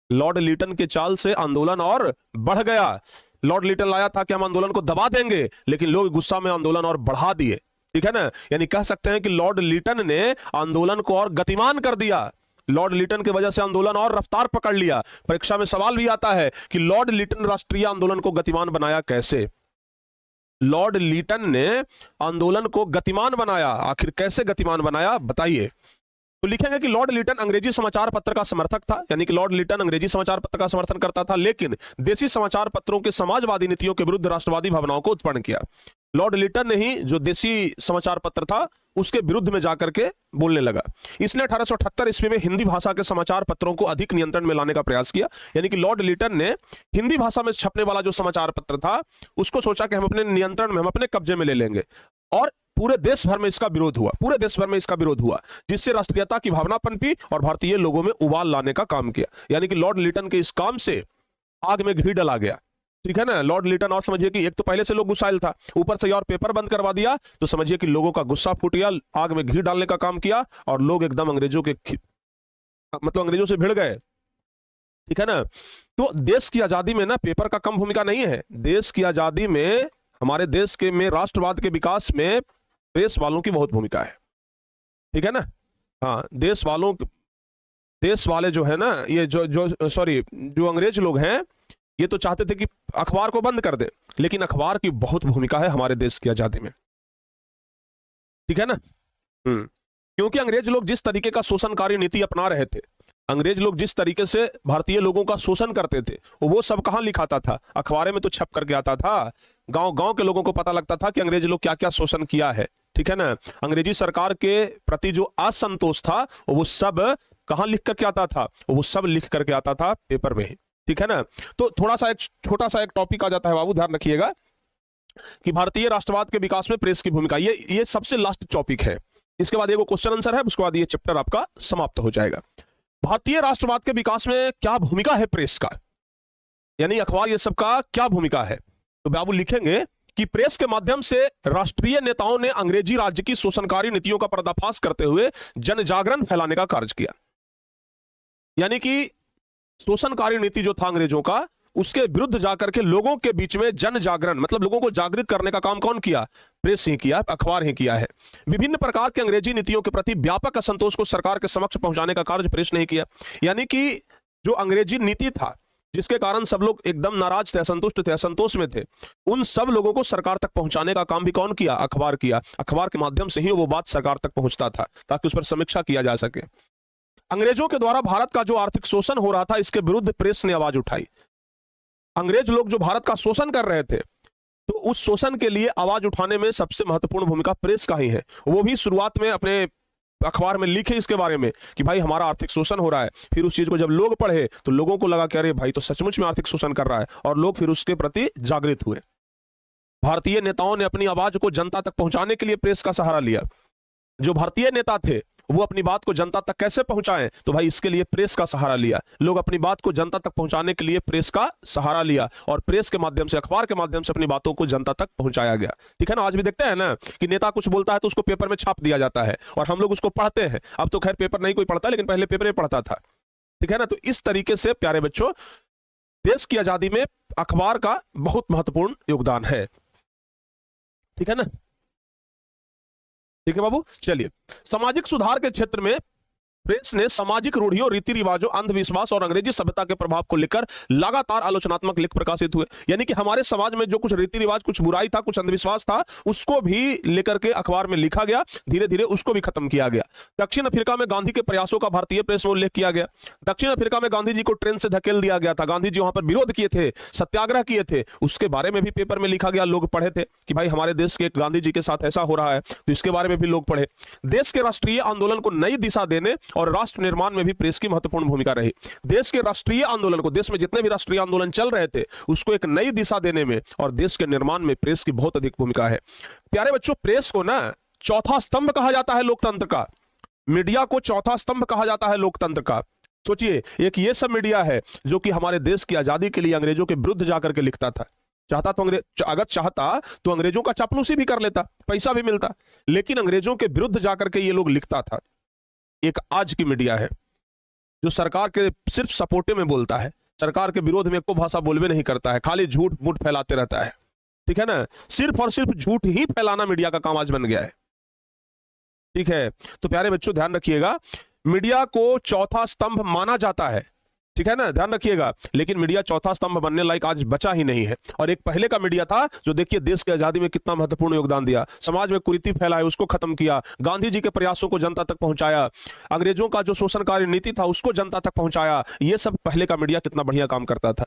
लॉर्ड लीटन के चाल से आंदोलन और बढ़ गया। लॉर्ड लीटन लाया था कि हम आंदोलन को दबा देंगे, लेकिन लोग गुस्सा में आंदोलन और बढ़ा दिए, ठीक है ना। यानी कह सकते हैं कि लॉर्ड लीटन ने आंदोलन को और गतिमान कर दिया। लॉर्ड लीटन की वजह से आंदोलन और रफ्तार पकड़ लिया। परीक्षा में सवाल भी आता है कि लॉर्ड लीटन राष्ट्रीय आंदोलन को गतिमान बनाया कैसे? लॉर्ड लीटन ने आंदोलन को गतिमान बनाया, आखिर कैसे गतिमान बनाया बताइए। तो लिखेंगे कि लॉर्ड लीटन अंग्रेजी समाचार पत्र का समर्थक था, यानी कि लॉर्ड लीटन अंग्रेजी समाचार पत्र का समर्थन करता था, लेकिन देसी समाचार पत्रों के समाजवादी नीतियों के विरुद्ध राष्ट्रवादी भावनाओं को उत्पन्न किया। लॉर्ड लीटन ने ही जो देसी समाचार पत्र था उसके विरुद्ध में जाकर के बोलने लगा। इसने 1878 ईस्वी में हिंदी भाषा के समाचार पत्रों को अधिक नियंत्रण में लाने का प्रयास किया। यानी कि लॉर्ड लीटन ने हिंदी भाषा में छपने वाला जो समाचार पत्र था उसको सोचा कि हम अपने नियंत्रण में, हम अपने कब्जे में ले लेंगे। और पूरे देश भर में इसका विरोध हुआ, पूरे देश भर में इसका विरोध हुआ, जिससे राष्ट्रीयता की भावना पनपी और भारतीय लोगों में उबाल लाने का काम किया। यानी कि लॉर्ड लीटन के इस काम से आग में घी डला गया, ठीक है ना। लॉर्ड लीटन, और समझिए कि एक तो पहले से लोग गुस्साइल था, ऊपर से और पेपर बंद करवा दिया, तो समझिए कि लोगों का गुस्सा फूट गया, आग में घी डालने का काम किया और लोग एकदम अंग्रेजों के मतलब अंग्रेजों से भिड़ गए, ठीक है ना। तो देश की आजादी में ना पेपर का कम भूमिका नहीं है। देश की आजादी में, हमारे देश के में राष्ट्रवाद के विकास में प्रेस वालों की बहुत भूमिका है, ठीक है ना। हाँ, देश वाले जो है ना, ये जो अंग्रेज लोग हैं, ये तो चाहते थे कि अखबार को बंद कर दे, लेकिन अखबार की बहुत भूमिका है हमारे देश की आजादी में, ठीक है ना। क्योंकि अंग्रेज लोग जिस तरीके का शोषणकारी नीति अपना रहे थे, अंग्रेज लोग जिस तरीके से भारतीय लोगों का शोषण करते थे, वो सब कहां लिखाता था? अखबारे में तो छप करके आता था। गांव गांव के लोगों को पता लगता था कि अंग्रेज लोग क्या क्या शोषण किया है, ठीक है ना। अंग्रेजी सरकार के प्रति जो असंतोष था वो सब कहां लिख करके आता था? वो सब लिख करके आता था पेपर में ही, ठीक है ना। तो थोड़ा सा एक छोटा सा एक टॉपिक आ जाता है बाबू, ध्यान रखिएगा कि भारतीय राष्ट्रवाद के विकास में प्रेस की भूमिका, ये सबसे लास्ट टॉपिक है। इसके बाद एक क्वेश्चन आंसर है, उसके बाद ये चैप्टर आपका समाप्त हो जाएगा। भारतीय राष्ट्रवाद के विकास में क्या भूमिका है प्रेस का, यानी अखबार ये सब का क्या भूमिका है? तो बाबू लिखेंगे कि प्रेस के माध्यम से राष्ट्रीय नेताओं ने अंग्रेजी राज्य की शोषणकारी नीतियों का पर्दाफाश करते हुए जन जागरण फैलाने का कार्य किया। यानी कि शोषणकारी नीति जो था अंग्रेजों का, उसके विरुद्ध जाकर के लोगों के बीच में जन जागरण, मतलब लोगों को जागृत करने का काम कौन किया? प्रेस ही किया, अखबार ही किया है। विभिन्न प्रकार के अंग्रेजी नीतियों के प्रति व्यापक असंतोष को सरकार के समक्ष पहुंचाने का कार्य प्रेस ने किया। यानी कि जो अंग्रेजी नीति था जिसके कारण सब लोग एकदम नाराज थे, असंतुष्ट थे, असंतोष में थे, उन सब लोगों को सरकार तक पहुंचाने का काम भी कौन किया? अखबार किया। अखबार के माध्यम से ही वो बात सरकार तक पहुंचता था ताकि उस पर समीक्षा किया जा सके। अंग्रेजों के द्वारा भारत का जो आर्थिक शोषण हो रहा था, इसके विरुद्ध प्रेस ने आवाज उठाई। अंग्रेज लोग जो भारत का शोषण कर रहे थे, तो उस शोषण के लिए आवाज उठाने में सबसे महत्वपूर्ण भूमिका प्रेस का ही है। वो भी शुरुआत में अपने अखबार में लिखे इसके बारे में कि भाई हमारा आर्थिक शोषण हो रहा है। फिर उस चीज को जब लोग पढ़े तो लोगों को लगा कि अरे भाई तो सचमुच में आर्थिक शोषण कर रहा है, और लोग फिर उसके प्रति जागृत हुए। भारतीय नेताओं ने अपनी आवाज को जनता तक पहुंचाने के लिए प्रेस का सहारा लिया। जो भारतीय नेता थे वो अपनी बात को जनता तक कैसे पहुंचाएं, तो भाई इसके लिए प्रेस का सहारा लिया। लोग अपनी बात को जनता तक पहुंचाने के लिए प्रेस का सहारा लिया, और प्रेस के माध्यम से, अखबार के माध्यम से अपनी बातों को जनता तक पहुंचाया गया, ठीक है ना। आज भी देखते हैं ना कि नेता कुछ बोलता है तो उसको पेपर में छाप दिया जाता है और हम लोग उसको पढ़ते हैं। अब तो खैर पेपर नहीं कोई पढ़ता, लेकिन पहले पेपर में पढ़ता था, ठीक है ना। तो इस तरीके से प्यारे बच्चों, देश की आजादी में अखबार का बहुत महत्वपूर्ण योगदान है, ठीक है ना। ठीक है बाबू, चलिए सामाजिक सुधार के क्षेत्र में प्रेस ने सामाजिक रूढ़ियों, रीति रिवाजों, अंधविश्वास और अंग्रेजी सभ्यता के प्रभाव को लेकर लगातार आलोचनात्मक लेख प्रकाशित हुए। यानी कि हमारे समाज में जो कुछ रीति रिवाज, कुछ बुराई था, कुछ अंधविश्वास था, उसको भी लेकर के अखबार में लिखा गया, धीरे धीरे उसको भी खत्म किया गया। दक्षिण अफ्रीका में गांधी के प्रयासों का भारतीय प्रेस में उल्लेख किया गया। दक्षिण अफ्रीका में गांधी जी को ट्रेन से धकेल दिया गया था, गांधी जी वहां पर विरोध किए थे, सत्याग्रह किए थे, उसके बारे में भी पेपर में लिखा गया, लोग पढ़े थे कि भाई हमारे देश के गांधी जी के साथ ऐसा हो रहा है, तो इसके बारे में भी लोग पढ़े। देश के राष्ट्रीय आंदोलन को नई दिशा देने और राष्ट्र निर्माण में भी प्रेस की महत्वपूर्ण भूमिका रही। देश के राष्ट्रीय आंदोलन को, देश में जितने भी राष्ट्रीय आंदोलन चल रहे थे, उसको एक नई दिशा देने में और देश के निर्माण में प्रेस की बहुत अधिक भूमिका है। प्यारे बच्चों, प्रेस को ना चौथा स्तंभ कहा जाता है लोकतंत्र का। मीडिया को चौथा स्तंभ कहा जाता है लोकतंत्र का। सोचिए, एक ये सब मीडिया है जो कि हमारे देश की आजादी के लिए अंग्रेजों के विरुद्ध जाकर के लिखता था। अगर चाहता तो अंग्रेजों का चापलूसी भी कर लेता, पैसा भी मिलता, लेकिन अंग्रेजों के विरुद्ध जाकर के ये लोग लिखता था। एक आज की मीडिया है जो सरकार के सिर्फ सपोर्टे में बोलता है, सरकार के विरोध में कोई भाषा बोलवे नहीं करता है, खाली झूठ मूठ फैलाते रहता है। ठीक है ना, सिर्फ और सिर्फ झूठ ही फैलाना मीडिया का काम आज बन गया है। ठीक है, तो प्यारे बच्चों ध्यान रखिएगा, मीडिया को चौथा स्तंभ माना जाता है। ठीक है ना, ध्यान रखिएगा, लेकिन मीडिया चौथा स्तंभ बनने लायक आज बचा ही नहीं है। और एक पहले का मीडिया था जो देखिए देश की आजादी में कितना महत्वपूर्ण योगदान दिया, समाज में कुरीति फैलाए उसको खत्म किया, गांधी जी के प्रयासों को जनता तक पहुंचाया, अंग्रेजों का जो शोषणकारी नीति था उसको जनता तक पहुंचाया। ये सब पहले का मीडिया कितना बढ़िया काम करता था।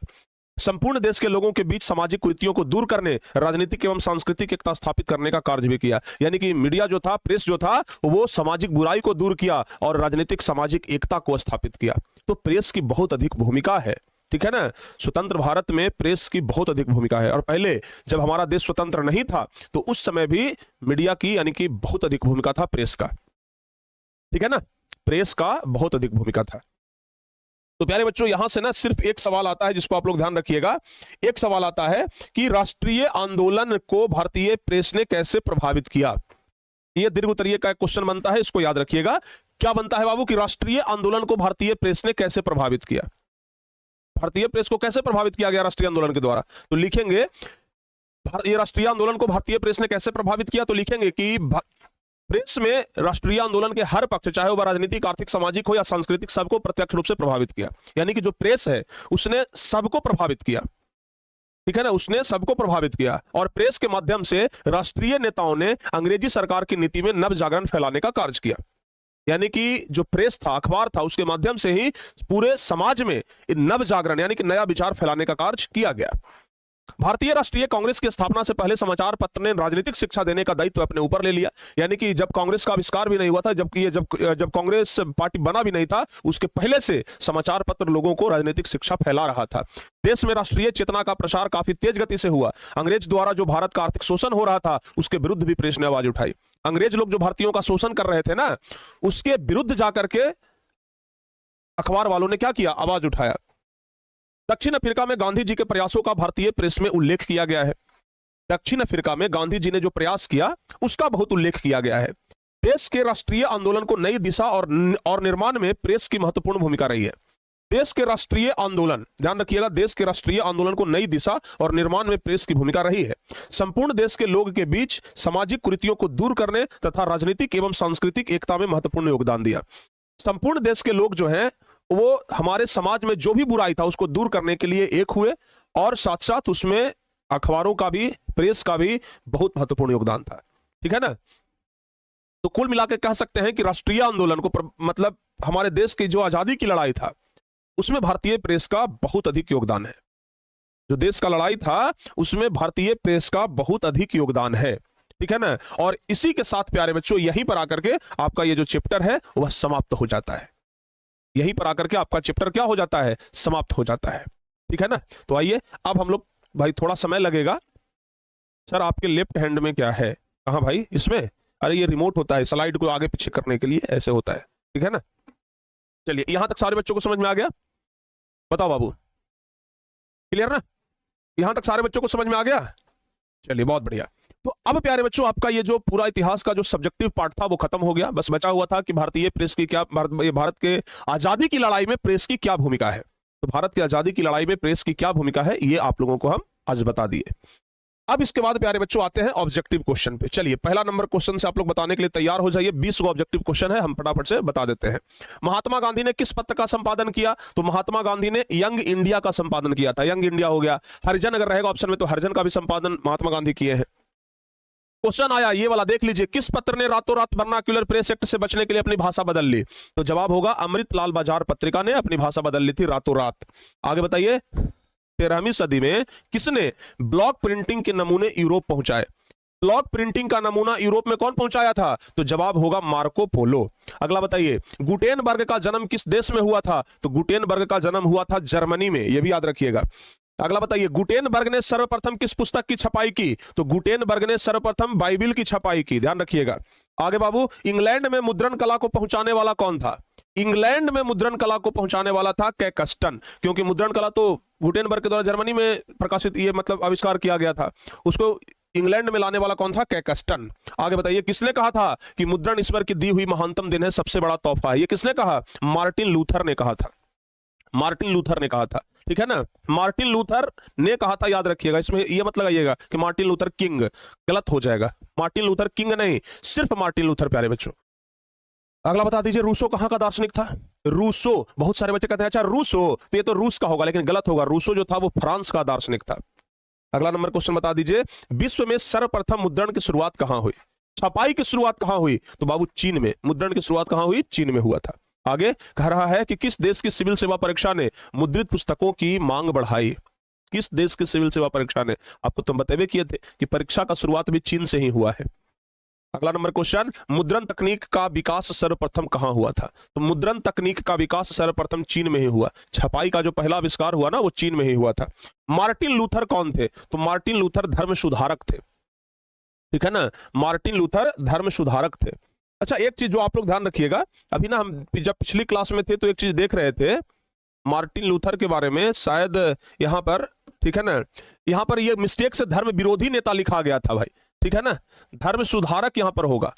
संपूर्ण देश के लोगों के बीच सामाजिक कुरीतियों को दूर करने, राजनीतिक एवं सांस्कृतिक एकता स्थापित करने का कार्य भी किया। यानी कि मीडिया जो था, प्रेस जो था, वो सामाजिक बुराई को दूर किया और राजनीतिक सामाजिक एकता को स्थापित किया। तो प्रेस की बहुत अधिक भूमिका है। ठीक है ना, स्वतंत्र भारत में प्रेस की बहुत अधिक भूमिका है। और पहले जब हमारा देश स्वतंत्र नहीं था तो उस समय भी मीडिया की यानी कि बहुत अधिक भूमिका था प्रेस का। ठीक है ना, प्रेस का बहुत अधिक भूमिका था। तो प्यारे बच्चों, यहां से ना सिर्फ एक सवाल आता है जिसको आप लोग ध्यान रखिएगा। एक सवाल आता है कि राष्ट्रीय आंदोलन को भारतीय प्रेस ने कैसे प्रभावित किया। यह दीर्घ उत्तरीय का एक क्वेश्चन बनता है, इसको याद रखिएगा। क्या बनता है बाबू कि राष्ट्रीय आंदोलन को भारतीय प्रेस ने कैसे प्रभावित किया, भारतीय प्रेस को कैसे प्रभावित किया गया राष्ट्रीय आंदोलन के द्वारा। तो लिखेंगे ये राष्ट्रीय आंदोलन को भारतीय प्रेस ने कैसे प्रभावित किया, तो लिखेंगे कि प्रेस में राष्ट्रीय आंदोलन के हर पक्ष, चाहे वह राजनीतिक, आर्थिक, सामाजिक हो या सांस्कृतिक, सबको प्रत्यक्ष रूप से प्रभावित किया। यानी कि जो प्रेस है उसने सबको प्रभावित किया। ठीक है ना, उसने सबको प्रभावित किया और प्रेस के माध्यम से राष्ट्रीय नेताओं ने अंग्रेजी सरकार की नीति में नव जागरण फैलाने का कार्य किया। यानी कि जो प्रेस था, अखबार था, उसके माध्यम से ही पूरे समाज में नव जागरण यानी कि नया विचार फैलाने का कार्य किया गया। भारतीय राष्ट्रीय कांग्रेस की स्थापना से पहले समाचार पत्र ने राजनीतिक शिक्षा देने का दायित्व अपने ऊपर ले लिया। यानी कि जब कांग्रेस का आविष्कार भी नहीं हुआ था, जब कांग्रेस पार्टी बना भी नहीं था, उसके पहले से समाचार पत्र लोगों को राजनीतिक शिक्षा फैला रहा था। देश में राष्ट्रीय चेतना का प्रसार काफी तेज गति से हुआ। अंग्रेज द्वारा जो भारत का आर्थिक शोषण हो रहा था उसके विरुद्ध भी प्रेस ने आवाज उठाई। अंग्रेज लोग जो भारतीयों का शोषण कर रहे थे ना, उसके विरुद्ध जाकर के अखबार वालों ने क्या किया, आवाज उठाया। दक्षिण अफ्रीका में गांधी जी के प्रयासों का भारतीय प्रेस में उल्लेख किया गया है। दक्षिण अफ्रीका में गांधी जी ने जो प्रयास किया उसका बहुत उल्लेख किया गया है। देश के राष्ट्रीय आंदोलन को नई दिशा और निर्माण में प्रेस की महत्वपूर्ण भूमिका रही है। देश के राष्ट्रीय आंदोलन, ध्यान रखिएगा, देश के राष्ट्रीय आंदोलन को नई दिशा और निर्माण में प्रेस की भूमिका रही है। संपूर्ण देश के लोग के बीच सामाजिक कुरीतियों को दूर करने तथा राजनीतिक एवं सांस्कृतिक एकता में महत्वपूर्ण योगदान दिया। संपूर्ण देश के लोग जो हैं वो हमारे समाज में जो भी बुराई था उसको दूर करने के लिए एक हुए और साथ साथ उसमें अखबारों का भी, प्रेस का भी बहुत महत्वपूर्ण योगदान था। ठीक है ना, तो कुल मिलाकर कह सकते हैं कि राष्ट्रीय आंदोलन को मतलब हमारे देश की जो आजादी की लड़ाई था उसमें भारतीय प्रेस का बहुत अधिक योगदान है। जो देश का लड़ाई था उसमें भारतीय प्रेस का बहुत अधिक योगदान है। ठीक है ना, और इसी के साथ प्यारे बच्चों यहीं पर आकर के आपका ये जो चैप्टर है वह समाप्त हो जाता है। यहीं पर आकर के आपका चैप्टर क्या हो जाता है, समाप्त हो जाता है। ठीक है ना, तो आइए अब हम लोग, भाई थोड़ा समय लगेगा। सर आपके लेफ्ट हैंड में क्या है, कहाँ भाई, इसमें, अरे ये रिमोट होता है स्लाइड को आगे पीछे करने के लिए, ऐसे होता है। ठीक है ना, चलिए यहां तक सारे बच्चों को समझ में आ गया, बताओ बाबू, क्लियर ना, यहां तक सारे बच्चों को समझ में आ गया। चलिए बहुत बढ़िया। तो अब प्यारे बच्चों आपका ये जो पूरा इतिहास का जो सब्जेक्टिव पार्ट था वो खत्म हो गया। बस बचा हुआ था कि भारतीय प्रेस की क्या, भारत के आजादी की लड़ाई में प्रेस की क्या भूमिका है। तो भारत की आजादी की लड़ाई में प्रेस की क्या भूमिका है ये आप लोगों को हम आज बता दिए। अब इसके बाद प्यारे बच्चों आते हैं ऑब्जेक्टिव क्वेश्चन पे। चलिए पहला नंबर क्वेश्चन से आप लोग बताने के लिए तैयार हो जाइए। 20 को ऑब्जेक्टिव क्वेश्चन है, हम फटाफट से बता देते हैं। महात्मा गांधी ने किस पत्र का संपादन किया? तो महात्मा गांधी ने यंग इंडिया का संपादन किया था। यंग इंडिया हो गया। हरिजन अगर रहेगा ऑप्शन में तो हरिजन का भी संपादन महात्मा गांधी किए हैं। क्वेश्चन आया ये वाला, देख लीजिए, किस पत्र ने रातों रात वर्नाक्युलर प्रेस एक्ट से बचने के लिए अपनी भाषा बदल ली? तो जवाब होगा अमृतलाल बाजार पत्रिका ने अपनी भाषा बदल ली थी रातों रात। आगे बताइए, 13वीं सदी में किसने ब्लॉक प्रिंटिंग के नमूने यूरोप पहुंचाए? ब्लॉक प्रिंटिंग का नमूना यूरोप में कौन पहुंचाया था? तो जवाब होगा मार्को पोलो। अगला बताइए, गुटेनबर्ग का जन्म किस देश में हुआ था? तो गुटेनबर्ग का जन्म हुआ था जर्मनी में, यह भी याद रखिएगा। अगला बताइए, गुटेनबर्ग ने सर्वप्रथम किस पुस्तक की छपाई की? तो गुटेनबर्ग ने सर्वप्रथम बाइबिल की छपाई की, ध्यान रखिएगा। आगे बाबू, इंग्लैंड में मुद्रण कला को पहुंचाने वाला कौन था? इंग्लैंड में मुद्रण कला को पहुंचाने वाला था कैक्सटन, क्योंकि मुद्रण कला तो गुटेनबर्ग के द्वारा जर्मनी में प्रकाशित, ये मतलब आविष्कार किया गया था, उसको इंग्लैंड में लाने वाला कौन था? कैक्सटन। आगे बताइए, किसने कहा था कि मुद्रण ईश्वर की दी हुई महानतम देन है, सबसे बड़ा तोहफा है? ये किसने कहा? मार्टिन लूथर ने कहा था। मार्टिन लूथर ने कहा था, ठीक है ना, मार्टिन लूथर ने कहा था, याद रखिएगा। इसमें यह मत लगाइएगा कि मार्टिन लूथर किंग, गलत हो जाएगा। मार्टिन लूथर किंग नहीं, सिर्फ मार्टिन लूथर प्यारे बच्चों। अगला बता दीजिए, रूसो कहां का दार्शनिक था? रूसो, बहुत सारे बच्चे कहते हैं अच्छा रूसो, तो ये तो रूस का होगा, लेकिन गलत होगा। रूसो जो था वो फ्रांस का दार्शनिक था। अगला नंबर क्वेश्चन बता दीजिए, विश्व में सर्वप्रथम मुद्रण की शुरुआत कहां हुई? छपाई की शुरुआत कहां हुई? तो बाबू चीन में। मुद्रण की शुरुआत कहां हुई? चीन में हुआ था। आगे कह रहा है कि किस देश की सिविल सेवा परीक्षा ने मुद्रित पुस्तकों की मांग बढ़ाई? किस देश की सिविल सेवा परीक्षा ने? आपको तो बतेबे किए थे कि परीक्षा का शुरुआत भी चीन से ही हुआ है। अगला नंबर क्वेश्चन, मुद्रण तकनीक का विकास सर्वप्रथम कहां हुआ था? तो मुद्रण तकनीक का विकास सर्वप्रथम चीन में ही हुआ। छपाई का जो पहला आविष्कार हुआ ना, वो चीन में ही हुआ था। मार्टिन लूथर कौन थे? तो मार्टिन लूथर धर्म सुधारक थे, ठीक है ना, मार्टिन लूथर धर्म सुधारक थे। अच्छा, एक चीज जो आप लोग ध्यान रखिएगा, अभी ना हम जब पिछली क्लास में थे तो एक चीज देख रहे थे मार्टिन लूथर के बारे में, शायद यहां पर, ठीक है ना, यहां पर ये मिस्टेक से धर्म विरोधी नेता लिखा गया था भाई, ठीक है ना, धर्म सुधारक यहां पर होगा,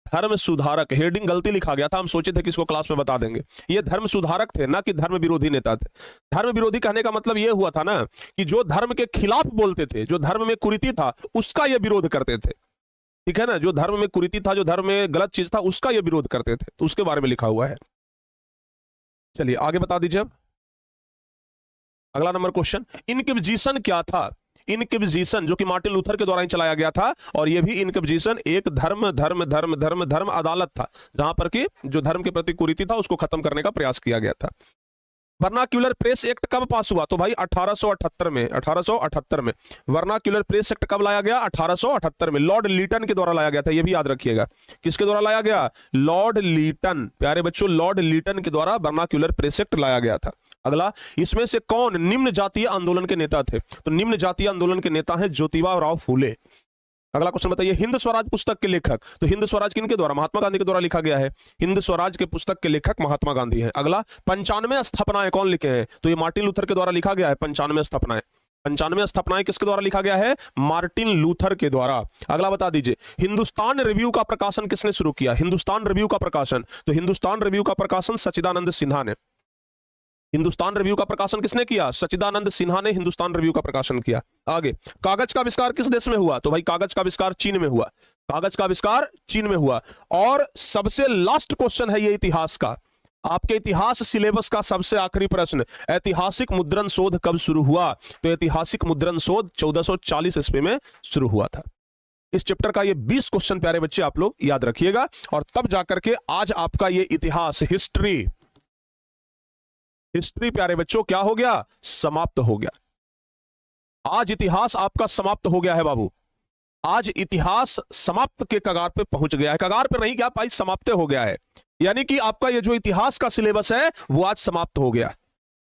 धर्म सुधारक, हेडिंग गलती लिखा गया था। हम सोचे थे कि इसको क्लास में बता देंगे। ये धर्म सुधारक थे, ना कि धर्म विरोधी नेता थे। धर्म विरोधी कहने का मतलब ये हुआ था ना कि जो धर्म के खिलाफ बोलते थे, जो धर्म में कुरीति था उसका ये विरोध करते थे, ठीक है ना, जो धर्म में कुरीति था, जो धर्म में गलत चीज था उसका ये विरोध करते थे, तो उसके बारे में लिखा हुआ है। चलिए आगे बता दीजिए अब। अगला नंबर क्वेश्चन, इनक्विजिशन क्या था? इनक्विजिशन जो कि मार्टिन लूथर के द्वारा ही चलाया गया था, और यह भी इनक्विजिशन एक धर्म धर्म धर्म धर्म धर्म अदालत था, जहां पर कि जो धर्म के प्रति कुरीति था उसको खत्म करने का प्रयास किया गया था। वर्नाक्युलर प्रेस एक्ट कब पास हुआ? तो भाई 1878 में, 1878 में। वर्नाक्युलर प्रेस एक्ट कब लाया गया? 1878 में, लॉर्ड लीटन के द्वारा लाया गया था, यह भी याद रखिएगा। किसके द्वारा लाया गया? लॉर्ड लीटन, प्यारे बच्चों, लॉर्ड लीटन के द्वारा वर्नाक्युलर प्रेस एक्ट लाया गया था। अगला, इसमें से कौन निम्न जातीय आंदोलन के नेता थे? तो निम्न जातीय आंदोलन के नेता हैं ज्योतिबा राव फूले। अगला क्वेश्चन बताइए, हिंद स्वराज पुस्तक के लेखक? तो हिंद स्वराज किनके द्वारा? महात्मा गांधी के द्वारा लिखा गया है। हिंद स्वराज के पुस्तक के लेखक महात्मा गांधी हैं। अगला, 95 स्थापनाएं कौन लिखे हैं? तो ये मार्टिन लूथर के द्वारा लिखा गया है। 95 स्थापनाएं, 95 स्थापनाएं किसके द्वारा लिखा गया है? मार्टिन लूथर के द्वारा। अगला बता दीजिए, हिंदुस्तान रिव्यू का प्रकाशन किसने शुरू किया? हिंदुस्तान रिव्यू का प्रकाशन, तो हिंदुस्तान रिव्यू का प्रकाशन सच्चिदानंद सिन्हा ने। हिंदुस्तान रिव्यू का प्रकाशन किसने किया? सच्चिदानंद सिन्हा ने हिंदुस्तान रिव्यू का प्रकाशन किया। आगे, कागज का आविष्कार किस देश में हुआ? तो भाई कागज का आविष्कार चीन में हुआ। कागज का आविष्कार चीन में हुआ। और सबसे लास्ट क्वेश्चन है ये इतिहास का, आपके इतिहास सिलेबस का सबसे आखिरी प्रश्न, ऐतिहासिक मुद्रण शोध कब शुरू हुआ? तो ऐतिहासिक मुद्रण शोध 1440 ईस्वी में शुरू हुआ था। इस चैप्टर का ये 20 क्वेश्चन प्यारे बच्चे आप लोग याद रखिएगा, और तब जाकर के आज आपका ये इतिहास, हिस्ट्री प्यारे बच्चों क्या हो गया? समाप्त हो गया। आज इतिहास आपका समाप्त हो गया है बाबू। आज इतिहास समाप्त के कगार पे पहुंच गया है। कगार पे नहीं गया भाई, समाप्त हो गया है। यानी कि आपका ये जो इतिहास का सिलेबस है वो आज समाप्त हो गया,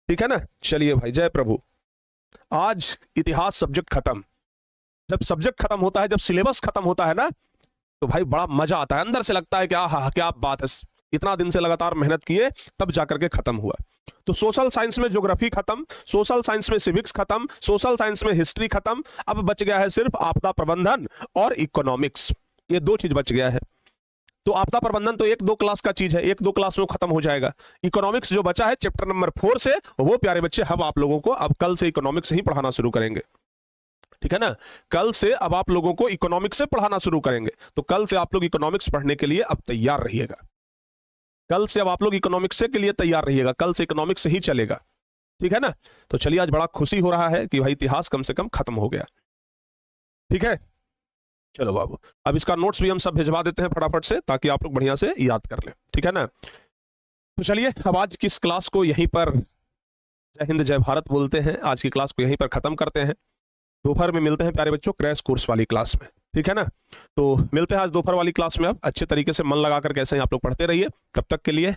ठीक है ना। चलिए भाई, जय प्रभु। आज इतिहास सब्जेक्ट खत्म। जब सब्जेक्ट खत्म होता है, जब सिलेबस खत्म होता है ना, तो भाई बड़ा मजा आता है, अंदर से लगता है कि आहा क्या बात है, इतना दिन से लगातार मेहनत किए तब जाकर के खत्म हुआ। तो सोशल साइंस में ज्योग्राफी खत्म, सोशल साइंस में सिविक्स खत्म, सोशल साइंस में हिस्ट्री खत्म, अब बच गया है सिर्फ आपदा प्रबंधन और इकोनॉमिक्स। ये दो चीज बच गया है। तो आपदा प्रबंधन तो 1-2 क्लास का चीज है, 1-2 क्लास में खत्म हो जाएगा। इकोनॉमिक्स जो बचा है चैप्टर नंबर 4 से, वो प्यारे बच्चे हम आप लोगों को अब कल से इकोनॉमिक्स ही पढ़ाना शुरू करेंगे। ठीक है ना। कल से अब आप लोगों को इकोनॉमिक्स से पढ़ाना शुरू करेंगे, तो कल से आप लोग इकोनॉमिक्स पढ़ने के लिए अब तैयार रहिएगा। कल से अब आप लोग इकोनॉमिक्स के लिए तैयार रहिएगा, कल से इकोनॉमिक्स ही चलेगा, ठीक है ना। तो चलिए, आज बड़ा खुशी हो रहा है कि भाई इतिहास कम से कम खत्म हो गया, ठीक है। चलो बाबू, अब इसका नोट्स भी हम सब भिजवा देते हैं फटाफट से, ताकि आप लोग बढ़िया से याद कर लें, ठीक है ना। तो चलिए, अब आज की इस क्लास को यहीं पर जय हिंद जय भारत बोलते हैं, आज की क्लास को यहीं पर खत्म करते हैं। दोपहर में मिलते हैं प्यारे बच्चों क्रैश कोर्स वाली क्लास में, ठीक है ना। तो मिलते हैं आज दोपहर वाली क्लास में। अब अच्छे तरीके से मन लगाकर कैसे आप लोग पढ़ते रहिए। तब तक के लिए